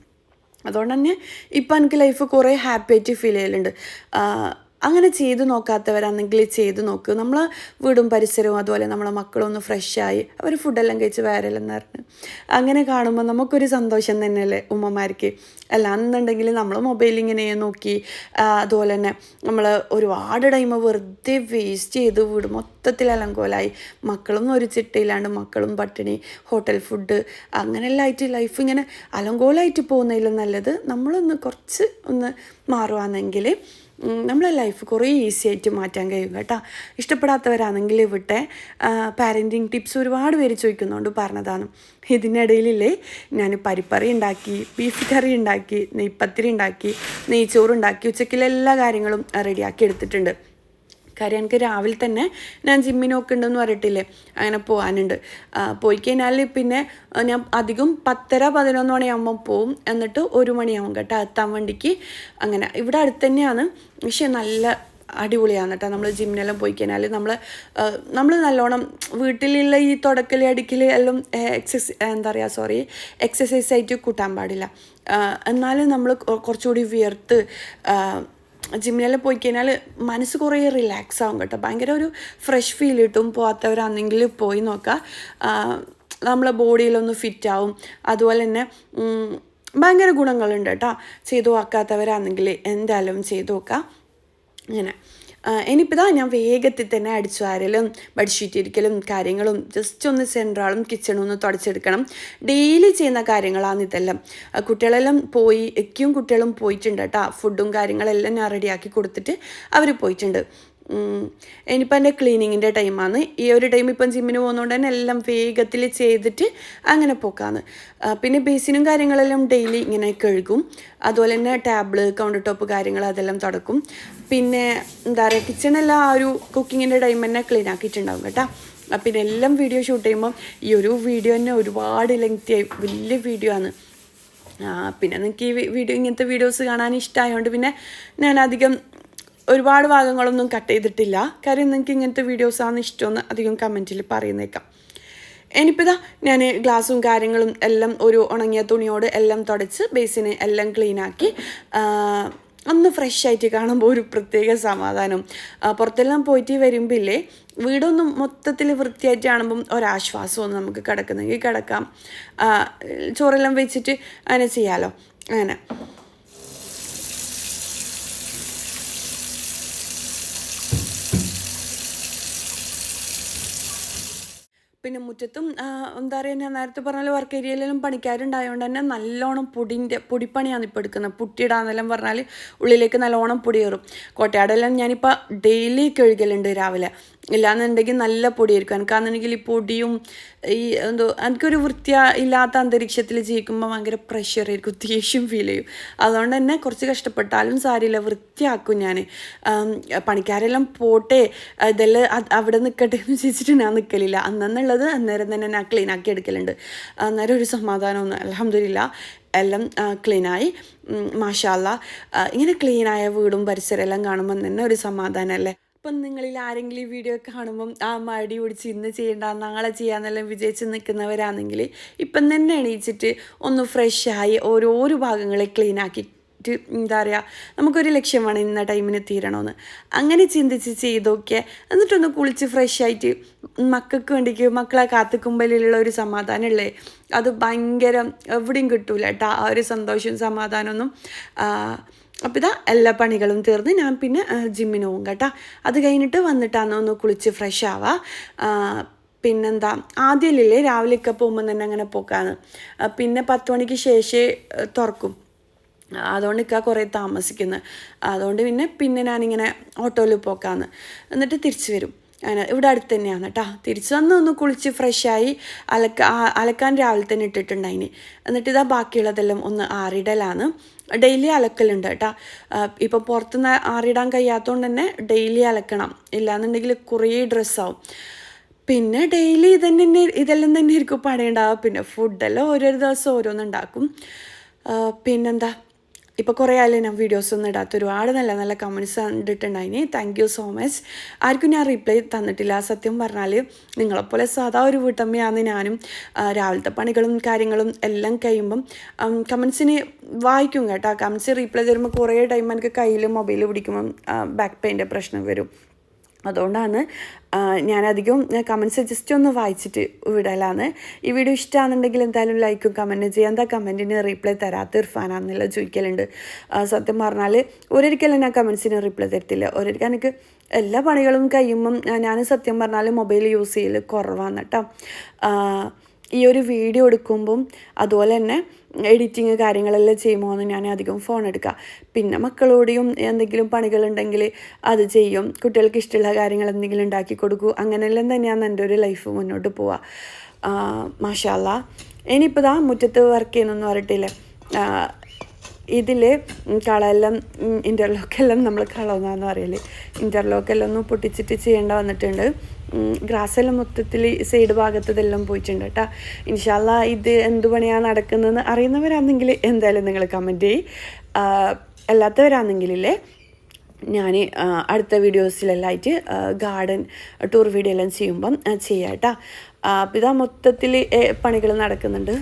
അതുകൊണ്ട് തന്നെ ഇപ്പം എനിക്ക് ലൈഫ് കുറേ ഹാപ്പി ആയിട്ട് ഫീൽ ചെയ്യലുണ്ട്. അങ്ങനെ ചെയ്ത് നോക്കാത്തവരാണെങ്കിൽ ചെയ്ത് നോക്ക്. നമ്മൾ വീടും പരിസരവും അതുപോലെ നമ്മളെ മക്കളൊന്ന് ഫ്രഷായി അവർ ഫുഡെല്ലാം കഴിച്ച് വരലെന്ന് പറഞ്ഞ് അങ്ങനെ കാണുമ്പോൾ നമുക്കൊരു സന്തോഷം തന്നെയല്ലേ ഉമ്മമാർക്ക്. അല്ലാന്നുണ്ടെങ്കിൽ നമ്മൾ മൊബൈലിങ്ങനെ നോക്കി അതുപോലെ തന്നെ നമ്മൾ ഒരുപാട് ടൈം വെറുതെ വേസ്റ്റ് ചെയ്ത് വീട് മൊത്തത്തിൽ അലങ്കോലായി. മക്കളും ഒരു ചിട്ടയില്ലാണ്ട് മക്കളും പട്ടിണി, ഹോട്ടൽ ഫുഡ്, അങ്ങനെയെല്ലാം ആയിട്ട് ലൈഫ് ഇങ്ങനെ അലങ്കോലായിട്ട് പോകുന്നതിലും നല്ലത് നമ്മളൊന്ന് കുറച്ച് ഒന്ന് മാറുകയാണെങ്കിൽ നമ്മളെ ലൈഫ് കുറേ ഈസി ആയിട്ട് മാറ്റാൻ കഴിയും കേട്ടോ. ഇഷ്ടപ്പെടാത്തവരാണെങ്കിൽ ഇവിടെ പാരൻറ്റിങ് ടിപ്സ് ഒരുപാട് പേര് ചോദിക്കുന്നുണ്ട് പറഞ്ഞതാണ്. ഇതിനിടയിലില്ലേ ഞാൻ പരിപ്പറി ഉണ്ടാക്കി, ബീഫ് കറി ഉണ്ടാക്കി, നെയ്പ്പത്തിരി ഉണ്ടാക്കി, നെയ്ച്ചോറുണ്ടാക്കി, ഉച്ചയ്ക്കുള്ള എല്ലാ കാര്യങ്ങളും റെഡിയാക്കി എടുത്തിട്ടുണ്ട്. കാര്യം എനിക്ക് രാവിലെ തന്നെ ഞാൻ ജിമ്മിനൊക്കെ ഉണ്ടെന്ന് പറഞ്ഞിട്ടില്ലേ, അങ്ങനെ പോകാനുണ്ട്. പോയി കഴിഞ്ഞാൽ പിന്നെ ഞാൻ അധികം 10-11 മണിയാകുമ്പോൾ പോവും. എന്നിട്ട് 1 മണിയാവും കേട്ടോ എത്താൻ വേണ്ടിക്ക്. അങ്ങനെ ഇവിടെ അടുത്ത് തന്നെയാണ്, പക്ഷേ നല്ല അടിപൊളിയാണ് കേട്ടോ. നമ്മൾ ജിമ്മിനെല്ലാം പോയി കഴിഞ്ഞാൽ നമ്മൾ നല്ലോണം വീട്ടിലുള്ള ഈ തുടക്കൽ അടിക്കൽ എല്ലാം എക്സസൈസ് ആയിട്ട് കൂട്ടാൻ പാടില്ല. എന്നാലും നമ്മൾ കുറച്ചുകൂടി വിയർത്ത് ജിമ്മിനെല്ലാം പോയി കഴിഞ്ഞാൽ മനസ്സ് കുറേ റിലാക്സ് ആവും കേട്ടോ. ഭയങ്കര ഒരു ഫ്രഷ് ഫീൽ കിട്ടും. പോകാത്തവരാണെങ്കിൽ പോയി നോക്കുക. നമ്മളെ ബോഡിയിലൊന്ന് ഫിറ്റാവും. അതുപോലെ തന്നെ ഭയങ്കര ഗുണങ്ങളുണ്ട് കേട്ടോ. ചെയ്തു നോക്കാത്തവരാണെങ്കിൽ എന്തായാലും ചെയ്തു നോക്കാം. അങ്ങനെ ഇനിയിപ്പോൾ ഇതാ ഞാൻ വേഗത്തിൽ തന്നെ അടിച്ചു വാരലും ബെഡ്ഷീറ്റ് ഇരിക്കലും കാര്യങ്ങളും ജസ്റ്റ് ഒന്ന് സെൻട്രാളും കിച്ചണും ഒന്ന് തുടച്ചെടുക്കണം. ഡെയിലി ചെയ്യുന്ന കാര്യങ്ങളാണ് ഇതെല്ലാം. കുട്ടികളെല്ലാം പോയി, എക്കും കുട്ടികളും പോയിട്ടുണ്ട് കേട്ടോ. ഫുഡും കാര്യങ്ങളെല്ലാം ഞാൻ റെഡിയാക്കി കൊടുത്തിട്ട് അവർ പോയിട്ടുണ്ട്. ഇനിയിപ്പോൾ എൻ്റെ ക്ലീനിങ്ങിൻ്റെ ടൈമാണ്. ഈ ഒരു ടൈം ഇപ്പം ജിമ്മിന് പോകുന്നതുകൊണ്ട് തന്നെ എല്ലാം വേഗത്തിൽ ചെയ്തിട്ട് അങ്ങനെ പോക്കാണ്. പിന്നെ ബേസിനും കാര്യങ്ങളെല്ലാം ഡെയിലി ഇങ്ങനെ കഴുകും. അതുപോലെ തന്നെ ടേബിള്, കൗണ്ടർ ടോപ്പ് കാര്യങ്ങൾ അതെല്ലാം തുടക്കും. പിന്നെ എന്താ പറയുക കിച്ചണെല്ലാം ആ ഒരു കുക്കിങ്ങിൻ്റെ ടൈം തന്നെ ക്ലീൻ ആക്കിയിട്ടുണ്ടാവും കേട്ടോ. പിന്നെ എല്ലാം വീഡിയോ ഷൂട്ട് ചെയ്യുമ്പം ഈ ഒരു വീഡിയോ തന്നെ ഒരുപാട് ലെങ്തിയായി വലിയ വീഡിയോ ആണ്. പിന്നെ നിങ്ങൾക്ക് ഈ വീഡിയോ ഇങ്ങനത്തെ വീഡിയോസ് കാണാൻ ഇഷ്ടമായതുകൊണ്ട് പിന്നെ ഞാൻ അധികം ഒരുപാട് ഭാഗങ്ങളൊന്നും കട്ട് ചെയ്തിട്ടില്ല. കാര്യം നിങ്ങൾക്ക് ഇങ്ങനത്തെ വീഡിയോസാണ് ഇഷ്ടമെന്ന് അധികം കമൻറ്റിൽ പറയുന്നേക്കാം. ഇനിയിപ്പോൾ ഇതാ ഞാൻ ഗ്ലാസും കാര്യങ്ങളും എല്ലാം ഒരു ഉണങ്ങിയ തുണിയോട് എല്ലാം തുടച്ച് ബേസിന് എല്ലാം ക്ലീനാക്കി ഒന്ന് ഫ്രഷ് ആയിട്ട് കാണുമ്പോൾ ഒരു പ്രത്യേക സമാധാനം. പുറത്തെല്ലാം പോയിട്ട് വരുമ്പോൾ ഇല്ലേ വീടൊന്നും മൊത്തത്തിൽ വൃത്തിയായിട്ട് കാണുമ്പം ഒരാശ്വാസമൊന്നും നമുക്ക് കിടക്കുന്നെങ്കിൽ കിടക്കാം. ചോറെല്ലാം വെച്ചിട്ട് അങ്ങനെ ചെയ്യാമല്ലോ. അങ്ങനെ പിന്നെ മുറ്റത്തും എന്താ പറയുക ഞാൻ നേരത്തെ പറഞ്ഞാൽ വർക്ക് ഏരിയയിലെല്ലാം പണിക്കാരുണ്ടായതുകൊണ്ട് തന്നെ നല്ലോണം പൊടിപ്പണിയാണ് ഇപ്പോൾ എടുക്കുന്നത്. പുട്ടിയിടാന്നെല്ലാം പറഞ്ഞാൽ ഉള്ളിലേക്ക് നല്ലോണം പൊടി കയറും. കോട്ടയാടെല്ലാം ഞാനിപ്പോൾ ഡെയിലി കഴുകലുണ്ട് രാവിലെ. ഇല്ലാന്നുണ്ടെങ്കിൽ നല്ല പൊടിയായിരിക്കും. എനിക്കാണെന്നുണ്ടെങ്കിൽ ഈ പൊടിയും ഈ എനിക്കൊരു ഇല്ലാത്ത അന്തരീക്ഷത്തിൽ ജീവിക്കുമ്പോൾ ഭയങ്കര പ്രഷറായിരിക്കും, ദേഷ്യം ഫീൽ ചെയ്യും. അതുകൊണ്ട് തന്നെ കുറച്ച് കഷ്ടപ്പെട്ടാലും സാരിയില്ല, വൃത്തിയാക്കും ഞാൻ. പണിക്കാരെല്ലാം പോട്ടെ ഇതെല്ലാം അവിടെ നിൽക്കട്ടെ എന്ന് ചോദിച്ചിട്ട് ഞാൻ നിൽക്കലില്ല. അന്നുള്ളത് അന്നേരം തന്നെ ഞാൻ ക്ലീനാക്കി എടുക്കലുണ്ട്. അന്നേരം ഒരു സമാധാനമൊന്നും അൽഹംദുലില്ലാ എല്ലാം ക്ലീനായി. മാഷാ അല്ലാ. ഇങ്ങനെ ക്ലീനായ വീടും പരിസരം എല്ലാം കാണുമ്പോൾ തന്നെ ഒരു സമാധാനമല്ലേ. ഇപ്പം നിങ്ങളിൽ ആരെങ്കിലും ഈ വീഡിയോ കാണുമ്പം മടി പിടിച്ച് ഇന്ന് ചെയ്യണ്ട നാളെ ചെയ്യാന്നെല്ലാം വിജയിച്ച് നിൽക്കുന്നവരാണെങ്കിൽ ഇപ്പം തന്നെ എണീച്ചിട്ട് ഒന്ന് ഫ്രഷായി ഓരോരോ ഭാഗങ്ങളെ ക്ലീൻ ആക്കി എന്താ പറയുക നമുക്കൊരു ലക്ഷ്യം വേണം ഇന്ന ടൈമിന് തീരണമെന്ന് അങ്ങനെ ചിന്തിച്ച് ചെയ്തൊക്കെ എന്നിട്ടൊന്ന് കുളിച്ച് ഫ്രഷായിട്ട് മക്കൾക്ക് വേണ്ടിക്ക് മക്കളെ കാത്തുക്കുമ്പലിലുള്ള ഒരു സമാധാനമല്ലേ അത് ഭയങ്കര എവിടെയും കിട്ടൂല കേട്ടോ ആ ഒരു സന്തോഷവും സമാധാനമൊന്നും. അപ്പോൾ ഇതാ എല്ലാ പണികളും തീർന്ന് ഞാൻ പിന്നെ ജിമ്മിന് പോകും കേട്ടോ. അത് കഴിഞ്ഞിട്ട് വന്നിട്ടാണ് ഒന്ന് കുളിച്ച് ഫ്രഷ് ആവാം. പിന്നെന്താ ആദ്യമില്ലേ രാവിലെയൊക്കെ പോകുമ്പോൾ തന്നെ അങ്ങനെ പോക്കാണ്. പിന്നെ 10 മണിക്ക് ശേഷമേ തുറക്കും. അതുകൊണ്ട് കുറേ താമസിക്കുന്നത്. അതുകൊണ്ട് പിന്നെ ഞാനിങ്ങനെ ഓട്ടോയിൽ പോക്കാന്ന് എന്നിട്ട് തിരിച്ച് വരും. അങ്ങനെ ഇവിടെ അടുത്ത് തന്നെയാണ് കേട്ടോ. തിരിച്ച് വന്ന് ഒന്ന് കുളിച്ച് ഫ്രഷായി അലക്കാൻ രാവിലെ തന്നെ ഇട്ടിട്ടുണ്ടായിന്. എന്നിട്ട് ഇതാ ബാക്കിയുള്ളതെല്ലാം ഒന്ന് ആറിടലാണ്. ഡെയിലി അലക്കലുണ്ട് കേട്ടോ. ഇപ്പോൾ പുറത്തുനിന്ന് ആറിടാൻ കഴിയാത്തതുകൊണ്ട് തന്നെ ഡെയിലി അലക്കണം. ഇല്ലാന്നുണ്ടെങ്കിൽ കുറേ ഡ്രസ്സാവും. പിന്നെ ഡെയിലി ഇതെല്ലാം തന്നെ ആയിരിക്കും പണിയുണ്ടാവുക. പിന്നെ ഫുഡെല്ലാം ഓരോരോ ദിവസം ഓരോന്നുണ്ടാക്കും. പിന്നെന്താ ഇപ്പോൾ കുറേ ആയാലും ഞാൻ വീഡിയോസൊന്നും ഇടാത്ത ഒരുപാട് നല്ല നല്ല കമൻറ്റ്സ് കണ്ടിട്ടുണ്ടായിന്. Thank you so much. ആർക്കും ഞാൻ റിപ്ലൈ തന്നിട്ടില്ല. സത്യം പറഞ്ഞാൽ നിങ്ങളെപ്പോലെ സാധാ ഒരു വീട്ടമ്മയാണ് ഞാനും. രാവിലത്തെ പണികളും കാര്യങ്ങളും എല്ലാം കഴിയുമ്പം കമൻസിന് വായിക്കും കേട്ടോ. കമൻസ് റിപ്ലൈ തരുമ്പോൾ കുറേ ടൈം എനിക്ക് കയ്യിൽ മൊബൈൽ പിടിക്കുമ്പം ബാക്ക് പെയിൻ്റെ പ്രശ്നം വരും. അതുകൊണ്ടാണ് ഞാനധികം കമൻറ്റ്സ് ജസ്റ്റ് ഒന്ന് വായിച്ചിട്ട് വിടലാണ്. ഈ വീഡിയോ ഇഷ്ടമാണെന്നുണ്ടെങ്കിൽ എന്തായാലും ലൈക്കും കമൻറ്റ് ചെയ്യാം. എന്താ കമൻറ്റിന് റിപ്ലൈ തരാത്ത ഇർഫാനാണെന്നുള്ള ചോദിക്കലുണ്ട്. സത്യം പറഞ്ഞാൽ ഒരിക്കലും ഞാൻ കമൻസിന് റിപ്ലൈ തരത്തില്ല. ഒരിക്കൽ എനിക്ക് എല്ലാ പണികളും കഴിയുമ്പം ഞാൻ സത്യം പറഞ്ഞാൽ മൊബൈൽ യൂസ് ചെയ്യൽ കുറവാണ് കേട്ടോ. ഈ ഒരു വീഡിയോ എടുക്കുമ്പം അതുപോലെ തന്നെ എഡിറ്റിങ് കാര്യങ്ങളെല്ലാം ചെയ്യുമ്പോൾ ഞാൻ അധികം ഫോൺ എടുക്കുക. പിന്നെ മക്കളോടെയും എന്തെങ്കിലും പണികളുണ്ടെങ്കിൽ അത് ചെയ്യും. കുട്ടികൾക്ക് ഇഷ്ടമുള്ള കാര്യങ്ങൾ എന്തെങ്കിലും ഉണ്ടാക്കി കൊടുക്കും. അങ്ങനെയെല്ലാം തന്നെയാണ് എൻ്റെ ഒരു ലൈഫ് മുന്നോട്ട് പോവുക. മാഷാ അല്ലാ. ഇനിയിപ്പോൾ ഇതാ മുറ്റത്ത് വർക്ക് ചെയ്യുന്നൊന്നും പറഞ്ഞിട്ടില്ലേ. ഇതിൽ കളയെല്ലാം ഇൻ്റർലോക്കെല്ലാം നമ്മൾ കളമെന്നാന്ന് പറയൽ. ഇൻ്റർലോക്കെല്ലാം ഒന്ന് പൊട്ടിച്ചിട്ട് ചെയ്യേണ്ട വന്നിട്ടുണ്ട്. ഗ്രാസെല്ലാം മൊത്തത്തിൽ സൈഡ് ഭാഗത്തതെല്ലാം പോയിട്ടുണ്ട് കേട്ടോ. ഇൻഷാ അല്ലാ ഇത് എന്ത് പണിയാണ് നടക്കുന്നതെന്ന് അറിയുന്നവരാണെങ്കിൽ എന്തായാലും നിങ്ങൾ കമൻറ്റ് ചെയ്യും. അല്ലാത്തവരാണെങ്കിലേ ഞാൻ അടുത്ത വീഡിയോസിലെല്ലാം ആയിട്ട് ഗാർഡൻ ടൂർ വീഡിയോ എല്ലാം ചെയ്യുമ്പം ചെയ്യാം കേട്ടോ. അപ്പോൾ ഇതാ മൊത്തത്തിൽ പണികൾ നടക്കുന്നുണ്ട്.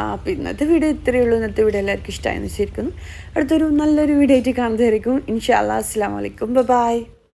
അപ്പോൾ ഇന്നത്തെ വീഡിയോ ഇത്രയേ ഉള്ളൂ. ഇന്നത്തെ വീഡിയോ എല്ലാവർക്കും ഇഷ്ടമായെന്ന് വിചാരിക്കുന്നു. അടുത്തൊരു നല്ലൊരു വീഡിയോ ആയിട്ട് കാണുന്നതായിരിക്കും. ഇൻഷാ അല്ലാ. അസ്സലാമു അലൈക്കും. ബൈ.